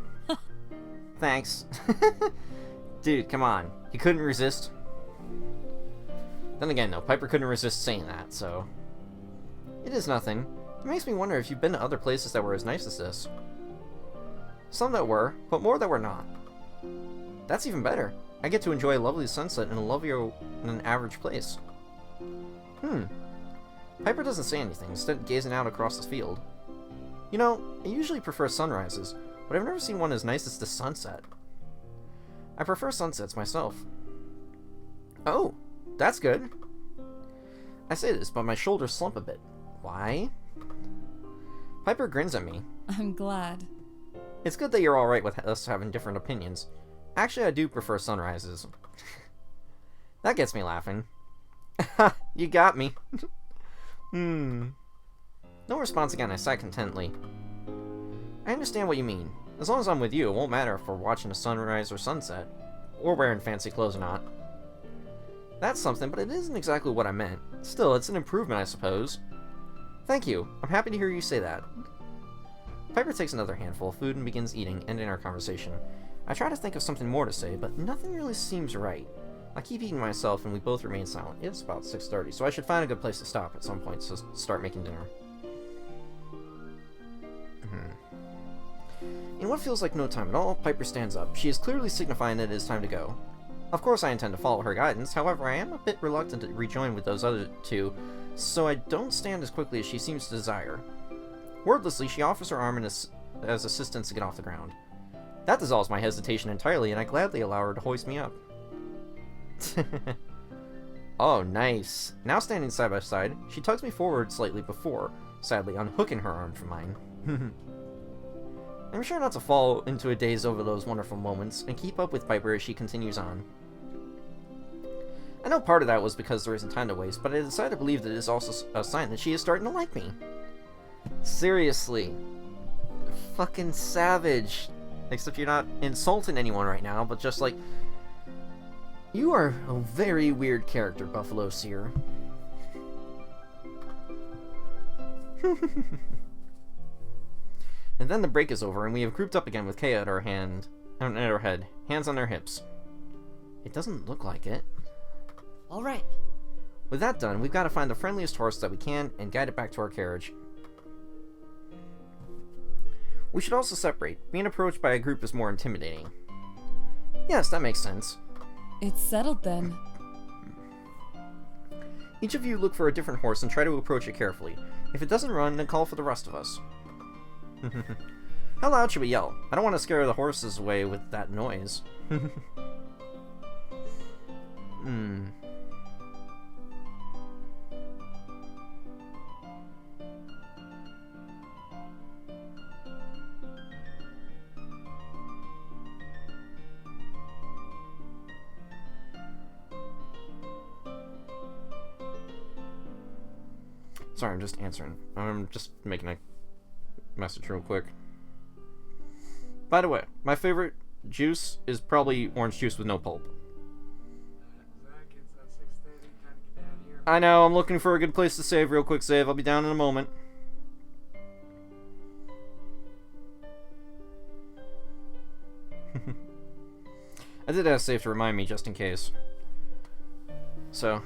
Thanks. Dude, come on. You couldn't resist? Then again, though, Piper couldn't resist saying that, so... It is nothing. It makes me wonder if you've been to other places that were as nice as this. Some that were, but more that were not. That's even better. I get to enjoy a lovely sunset in a lovelier than an average place. Piper doesn't say anything, instead gazing out across the field. You know, I usually prefer sunrises, but I've never seen one as nice as the sunset. I prefer sunsets myself. Oh, that's good. I say this, but my shoulders slump a bit. Why? Piper grins at me. I'm glad. It's good that you're alright with us having different opinions. Actually, I do prefer sunrises. That gets me laughing. You got me. No response again, I sigh contentedly. I understand what you mean. As long as I'm with you, it won't matter if we're watching a sunrise or sunset. Or wearing fancy clothes or not. That's something, but it isn't exactly what I meant. Still, it's an improvement, I suppose. Thank you. I'm happy to hear you say that. Piper takes another handful of food and begins eating, ending our conversation. I try to think of something more to say, but nothing really seems right. I keep eating myself, and we both remain silent. It's about 6:30, so I should find a good place to stop at some point to start making dinner. In what feels like no time at all, Piper stands up. She is clearly signifying that it is time to go. Of course I intend to follow her guidance, however I am a bit reluctant to rejoin with those other two, so I don't stand as quickly as she seems to desire. Wordlessly, she offers her arm as assistance to get off the ground. That dissolves my hesitation entirely, and I gladly allow her to hoist me up. Oh, nice. Now standing side by side, she tugs me forward slightly before, sadly, unhooking her arm from mine. I'm sure not to fall into a daze over those wonderful moments, and keep up with Piper as she continues on. I know part of that was because there isn't time to waste, but I decided to believe that it is also a sign that she is starting to like me. Seriously. Fucking savage. Except you're not insulting anyone right now, but just like... You are a very weird character, Buffalo Seer. And then the break is over, and we have grouped up again with Kea at our head, hands on our hips. It doesn't look like it. Alright. With that done, we've got to find the friendliest horse that we can and guide it back to our carriage. We should also separate. Being approached by a group is more intimidating. Yes, that makes sense. It's settled then. Each of you look for a different horse and try to approach it carefully. If it doesn't run, then call for the rest of us. How loud should we yell? I don't want to scare the horses away with that noise. Sorry, I'm just answering. I'm just making a message real quick. By the way, my favorite juice is probably orange juice with no pulp. I know, I'm looking for a good place to save real quick save. I'll be down in a moment. I did ask save to remind me just in case. So...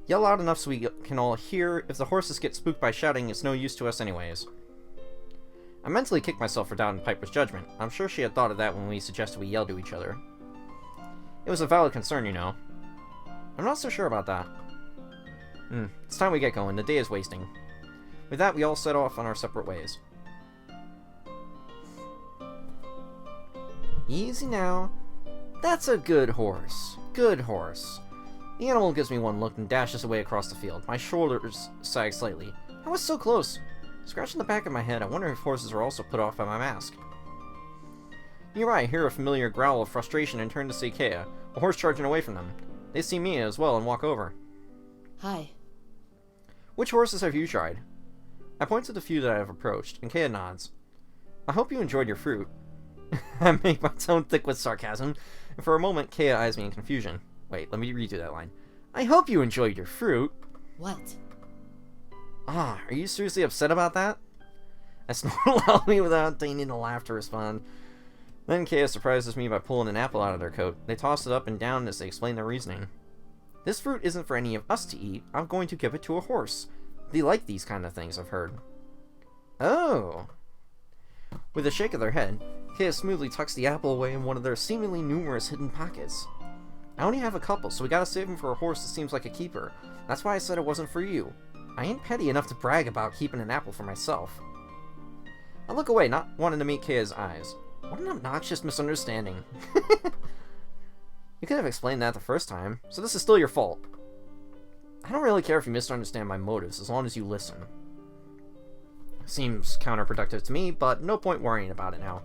Yell loud enough so we can all hear. If the horses get spooked by shouting, it's no use to us anyways. I mentally kicked myself for doubting Piper's judgment. I'm sure she had thought of that when we suggested we yell to each other. It was a valid concern, you know. I'm not so sure about that. It's time we get going. The day is wasting. With that, we all set off on our separate ways. Easy now. That's a good horse. Good horse. The animal gives me one look and dashes away across the field. My shoulders sag slightly. I was so close. Scratching the back of my head, I wonder if horses are also put off by my mask. Nearby, I hear a familiar growl of frustration and turn to see Kea, a horse charging away from them. They see me as well and walk over. Hi. Which horses have you tried? I point to the few that I have approached, and Kea nods. I hope you enjoyed your fruit. I make my tone thick with sarcasm, and for a moment Kea eyes me in confusion. Wait, let me redo that line. I hope you enjoyed your fruit. What? Ah, are you seriously upset about that? I snort loudly without deigning to laugh to respond. Then Kea surprises me by pulling an apple out of their coat. They toss it up and down as they explain their reasoning. This fruit isn't for any of us to eat. I'm going to give it to a horse. They like these kind of things, I've heard. Oh. With a shake of their head, Kea smoothly tucks the apple away in one of their seemingly numerous hidden pockets. I only have a couple, so we gotta save them for a horse that seems like a keeper. That's why I said it wasn't for you. I ain't petty enough to brag about keeping an apple for myself. I look away, not wanting to meet Kea's eyes. What an obnoxious misunderstanding. You could have explained that the first time, so this is still your fault. I don't really care if you misunderstand my motives, as long as you listen. Seems counterproductive to me, but no point worrying about it now.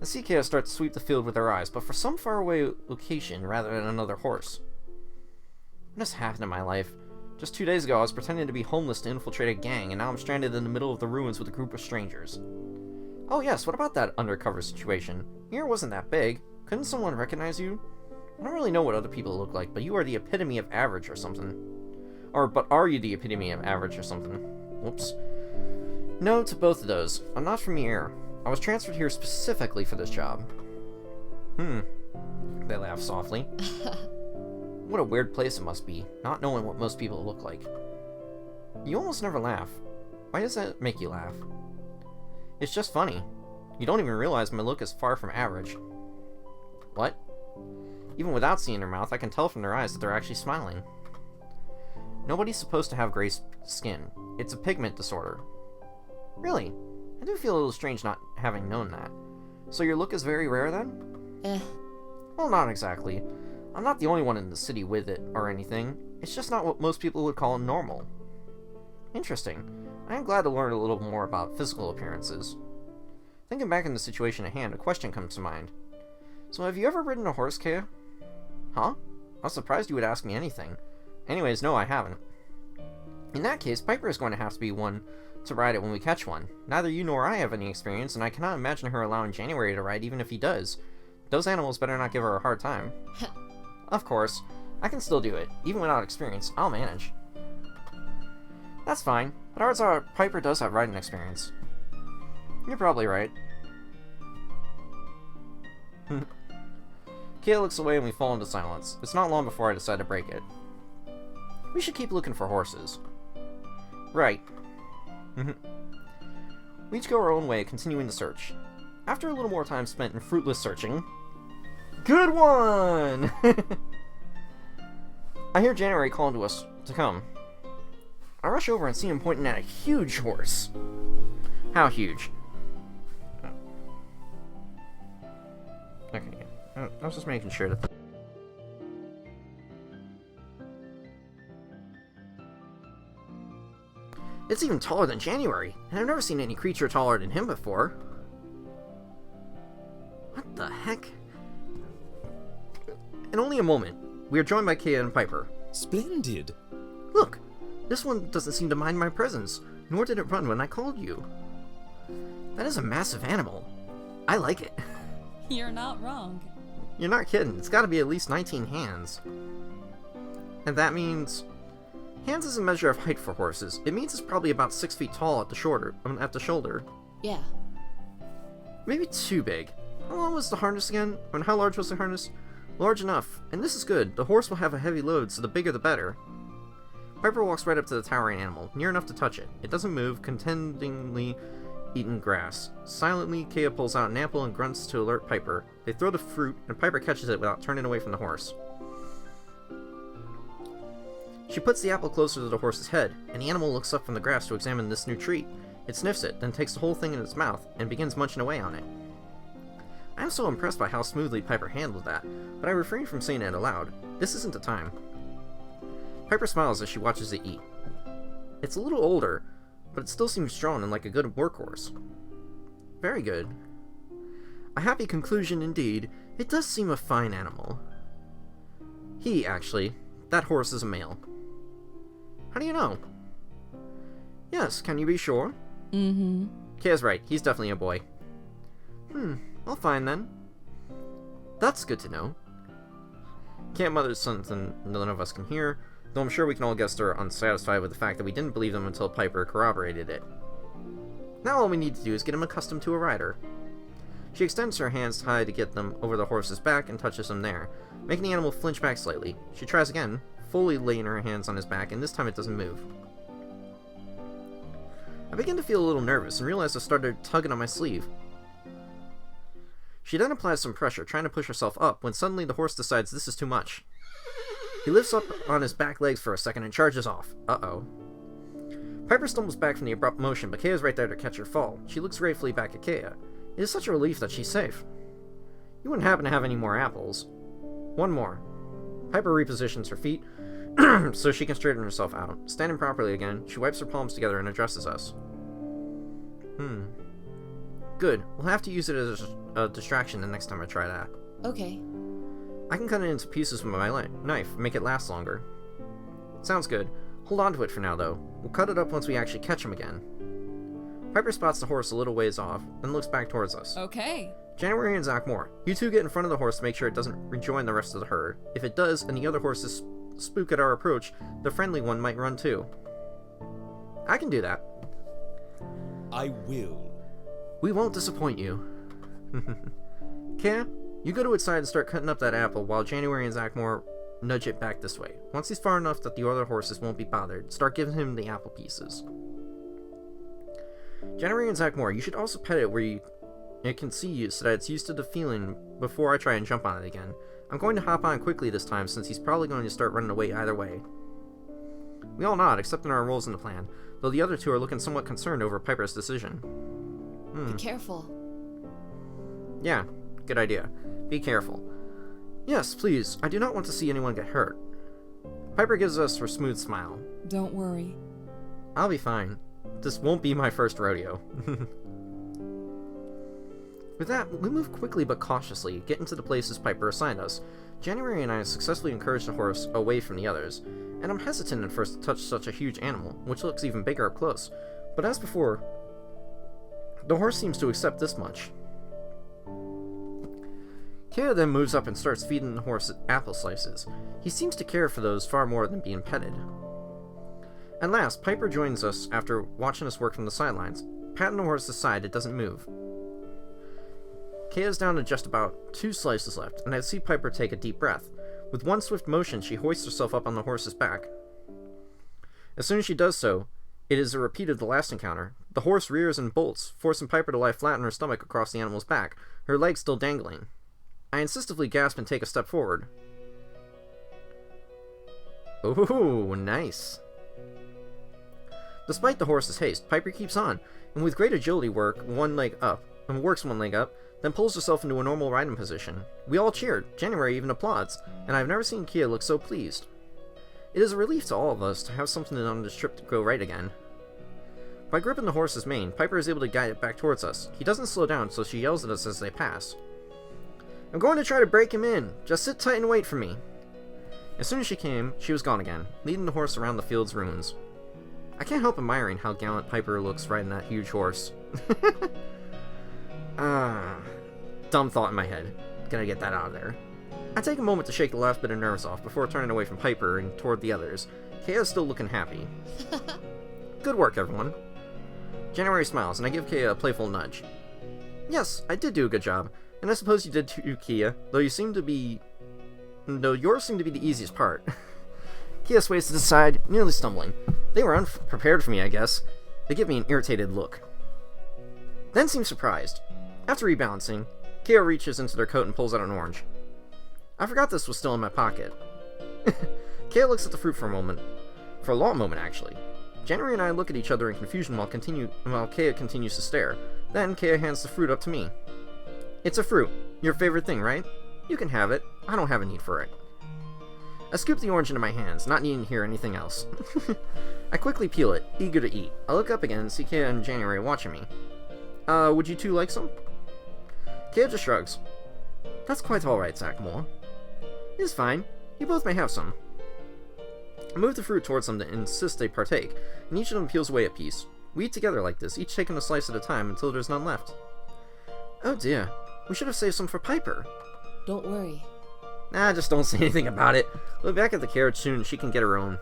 I see Kea start to sweep the field with her eyes, but for some faraway location rather than another horse. What has happened in my life? Just 2 days ago, I was pretending to be homeless to infiltrate a gang, and now I'm stranded in the middle of the ruins with a group of strangers. Oh yes, what about that undercover situation? Here wasn't that big. Couldn't someone recognize you? I don't really know what other people look like, but you are the epitome of average or something. But are you the epitome of average or something? Whoops. No to both of those. I'm not from here. I was transferred here specifically for this job. They laugh softly. What a weird place it must be, not knowing what most people look like. You almost never laugh. Why does that make you laugh? It's just funny. You don't even realize my look is far from average. What? Even without seeing their mouth, I can tell from their eyes that they're actually smiling. Nobody's supposed to have gray skin. It's a pigment disorder. Really? I do feel a little strange not having known that. So your look is very rare then? Well, not exactly. I'm not the only one in the city with it or anything. It's just not what most people would call normal. Interesting. I am glad to learn a little more about physical appearances. Thinking back on the situation at hand, a question comes to mind. So have you ever ridden a horse, Kea? Huh? I was surprised you would ask me anything. Anyways, no, I haven't. In that case, Piper is going to have to be one to ride it when we catch one. Neither you nor I have any experience, and I cannot imagine her allowing January to ride even if he does. Those animals better not give her a hard time. Of course. I can still do it. Even without experience, I'll manage. That's fine, but odds are Piper does have riding experience. You're probably right. Kea looks away and we fall into silence. It's not long before I decide to break it. We should keep looking for horses. Right. We each go our own way, continuing the search. After a little more time spent in fruitless searching... Good one! I hear January calling to us to come. I rush over and see him pointing at a huge horse. How huge? Okay, I was just making sure that... It's even taller than January, and I've never seen any creature taller than him before. What the heck? In only a moment, we are joined by Kea and Piper. Splendid. Look! This one doesn't seem to mind my presence, nor did it run when I called you. That is a massive animal. I like it. You're not wrong. You're not kidding. It's got to be at least 19 hands. And that means... Hands is a measure of height for horses. It means it's probably about 6 feet tall at the shoulder. Yeah. Maybe too big. How long was the harness again? How large was the harness? Large enough. And this is good. The horse will have a heavy load, so the bigger the better. Piper walks right up to the towering animal, near enough to touch it. It doesn't move, contendingly eating grass. Silently, Kea pulls out an apple and grunts to alert Piper. They throw the fruit, and Piper catches it without turning away from the horse. She puts the apple closer to the horse's head, and the animal looks up from the grass to examine this new treat. It sniffs it, then takes the whole thing in its mouth, and begins munching away on it. I am so impressed by how smoothly Piper handled that, but I refrain from saying it aloud. This isn't the time. Piper smiles as she watches it eat. It's a little older, but it still seems strong and like a good workhorse. Very good. A happy conclusion indeed. It does seem a fine animal. Actually. That horse is a male. How do you know? Yes, can you be sure? Mm-hmm. Kaya's right, he's definitely a boy. All fine then. That's good to know. Kaya mutters something none of us can hear, though I'm sure we can all guess they're unsatisfied with the fact that we didn't believe them until Piper corroborated it. Now all we need to do is get him accustomed to a rider. She extends her hands high to get them over the horse's back and touches him there, making the animal flinch back slightly. She tries again, fully laying her hands on his back, and this time it doesn't move. I begin to feel a little nervous and realize I started tugging on my sleeve. She then applies some pressure, trying to push herself up, when suddenly the horse decides this is too much. He lifts up on his back legs for a second and charges off. Uh-oh. Piper stumbles back from the abrupt motion, but Kaya's right there to catch her fall. She looks gratefully back at Kaya. It is such a relief that she's safe. You wouldn't happen to have any more apples. One more. Piper repositions her feet, so she can straighten herself out. Standing properly again, she wipes her palms together and addresses us. Good. We'll have to use it as a distraction the next time I try that. Okay. I can cut it into pieces with my knife, make it last longer. Sounds good. Hold on to it for now, though. We'll cut it up once we actually catch him again. Piper spots the horse a little ways off, then looks back towards us. Okay. January and Zach Moore, you two get in front of the horse to make sure it doesn't rejoin the rest of the herd. If it does, and the other horses spook at our approach, the friendly one might run too. I can do that. I will. We won't disappoint you. Kaya, you go to its side and start cutting up that apple while January and Zach Moore nudge it back this way. Once he's far enough that the other horses won't be bothered, start giving him the apple pieces. January and Zach Moore, you should also pet it where it can see you so that it's used to the feeling before I try and jump on it again. I'm going to hop on quickly this time since he's probably going to start running away either way. We all nod, accepting our roles in the plan, though the other two are looking somewhat concerned over Piper's decision. Be careful. Yeah, good idea. Be careful. Yes, please, I do not want to see anyone get hurt. Piper gives us her smooth smile. Don't worry. I'll be fine. This won't be my first rodeo. With that, we move quickly but cautiously, get into the places Piper assigned us. January and I successfully encourage the horse away from the others, and I'm hesitant at first to touch such a huge animal, which looks even bigger up close. But as before, the horse seems to accept this much. Kaya then moves up and starts feeding the horse apple slices. He seems to care for those far more than being petted. And last, Piper joins us after watching us work from the sidelines. Patting the horse's side, it doesn't move. Kaya's down to just about 2 slices left, and I see Piper take a deep breath. With one swift motion, she hoists herself up on the horse's back. As soon as she does so, it is a repeat of the last encounter. The horse rears and bolts, forcing Piper to lie flat on her stomach across the animal's back, her legs still dangling. I insistively gasp and take a step forward. Ooh, nice. Despite the horse's haste, Piper keeps on, and with great agility works one leg up, then pulls herself into a normal riding position. We all cheered, January even applauds, and I've never seen Kaya look so pleased. It is a relief to all of us to have something on this trip to go right again. By gripping the horse's mane, Piper is able to guide it back towards us. He doesn't slow down, so she yells at us as they pass. I'm going to try to break him in. Just sit tight and wait for me. As soon as she came, she was gone again, leading the horse around the field's ruins. I can't help admiring how gallant Piper looks riding that huge horse. Dumb thought in my head. Gotta get that out of there. I take a moment to shake the last bit of nerves off before turning away from Piper and toward the others. Kaya's still looking happy. Good work, everyone. January smiles, and I give Kaya a playful nudge. Yes, I did do a good job, and I suppose you did too, Kaya, though yours seem to be the easiest part. Kaya sways to the side, nearly stumbling. They were unprepared for me, I guess. They give me an irritated look. Then seem surprised. After rebalancing, Kaya reaches into their coat and pulls out an orange. I forgot this was still in my pocket. Kaya looks at the fruit for a long moment actually. January and I look at each other in confusion while Kaya continues to stare. Then Kaya hands the fruit up to me. It's a fruit. Your favorite thing, right? You can have it. I don't have a need for it. I scoop the orange into my hands, not needing to hear anything else. I quickly peel it, eager to eat. I look up again and see Kaya and January watching me. Would you two like some? Kaya just shrugs. That's quite alright, Zach Moore. It's fine. You both may have some. I move the fruit towards them to insist they partake, and each of them peels away a piece. We eat together like this, each taking a slice at a time until there's none left. Oh dear, we should have saved some for Piper. Don't worry. Nah, just don't say anything about it. We'll be back at the carriage soon and she can get her own.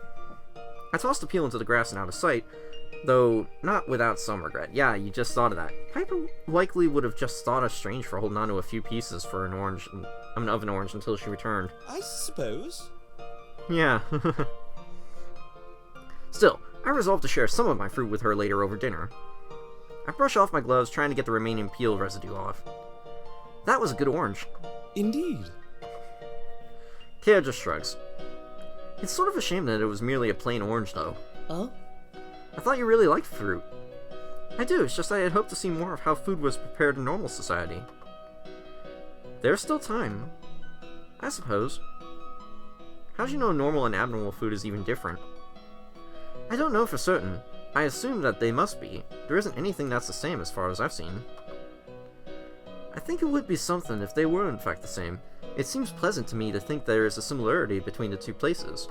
I tossed the peel into the grass and out of sight, though not without some regret. Yeah, you just thought of that. Piper likely would have just thought us strange for holding on to a few pieces for an orange, of an orange until she returned. I suppose. Yeah. Still, I resolved to share some of my fruit with her later over dinner. I brush off my gloves, trying to get the remaining peel residue off. That was a good orange. Indeed. Kea just shrugs. It's sort of a shame that it was merely a plain orange, though. Oh? I thought you really liked fruit. I do, it's just I had hoped to see more of how food was prepared in normal society. There's still time. I suppose. How'd you know normal and abnormal food is even different? I don't know for certain. I assume that they must be. There isn't anything that's the same as far as I've seen. I think it would be something if they were in fact the same. It seems pleasant to me to think there is a similarity between the two places.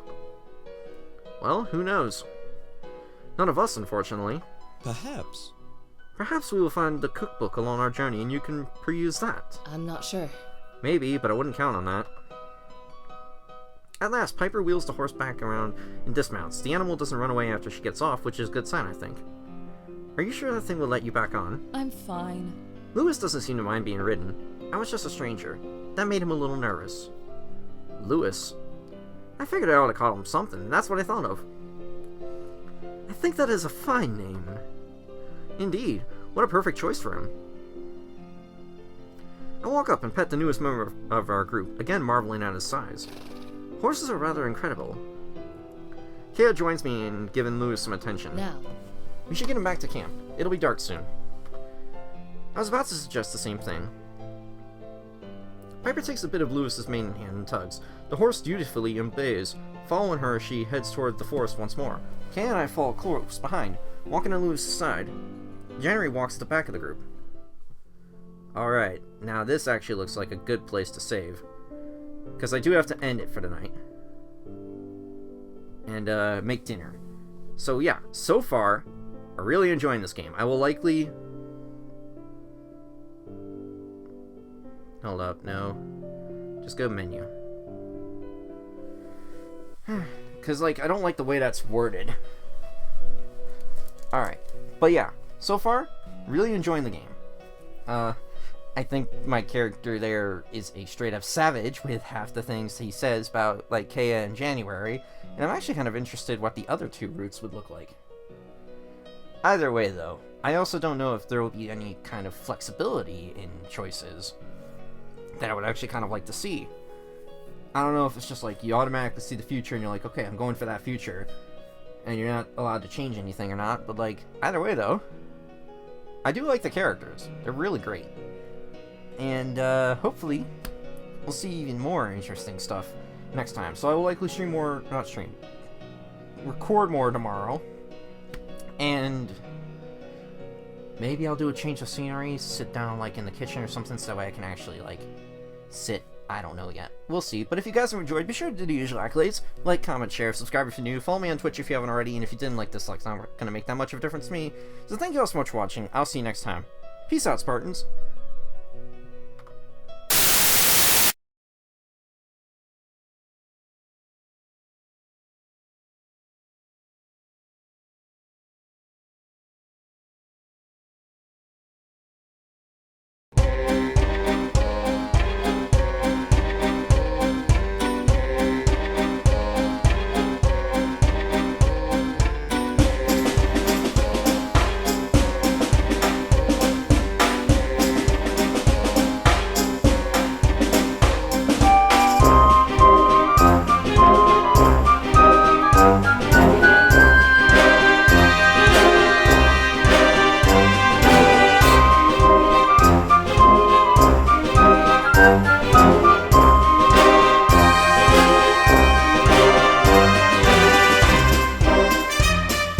Well, who knows? None of us, unfortunately. Perhaps. Perhaps we will find the cookbook along our journey and you can peruse that. I'm not sure. Maybe, but I wouldn't count on that. At last, Piper wheels the horse back around and dismounts. The animal doesn't run away after she gets off, which is a good sign, I think. Are you sure that thing will let you back on? I'm fine. Lewis doesn't seem to mind being ridden. I was just a stranger. That made him a little nervous. Lewis? I figured I ought to call him something, and that's what I thought of. I think that is a fine name. Indeed, what a perfect choice for him. I walk up and pet the newest member of our group, again marveling at his size. Horses are rather incredible. Kea joins me in giving Lewis some attention. Now. We should get him back to camp. It'll be dark soon. I was about to suggest the same thing. Piper takes a bit of Lewis's mane in hand and tugs. The horse dutifully obeys. Following her, she heads toward the forest once more. Kay and I follow close behind, walking on Lewis's side. January walks at the back of the group. Alright, now this actually looks like a good place to save. Because I do have to end it for the night. And, make dinner. So yeah, so far, I'm really enjoying this game. I will likely... Hold up, no. Just go menu. Because, like, I don't like the way that's worded. Alright. But yeah, so far, really enjoying the game. I think my character there is a straight-up savage with half the things he says about, like, Kea and January. And I'm actually kind of interested what the other two routes would look like. Either way, though, I also don't know if there will be any kind of flexibility in choices that I would actually kind of like to see. I don't know if it's just like you automatically see the future and you're like, okay, I'm going for that future, and you're not allowed to change anything or not, but like, either way though, I do like the characters. They're really great. And hopefully we'll see even more interesting stuff next time. So I will likely record more tomorrow, and maybe I'll do a change of scenery, sit down like in the kitchen or something, so that way I can actually like sit. I don't know yet. We'll see. But if you guys have enjoyed, be sure to do the usual accolades. Like, comment, share, subscribe if you're new. Follow me on Twitch if you haven't already. And if you didn't like this, like, it's not going to make that much of a difference to me. So thank you all so much for watching. I'll see you next time. Peace out, Spartans.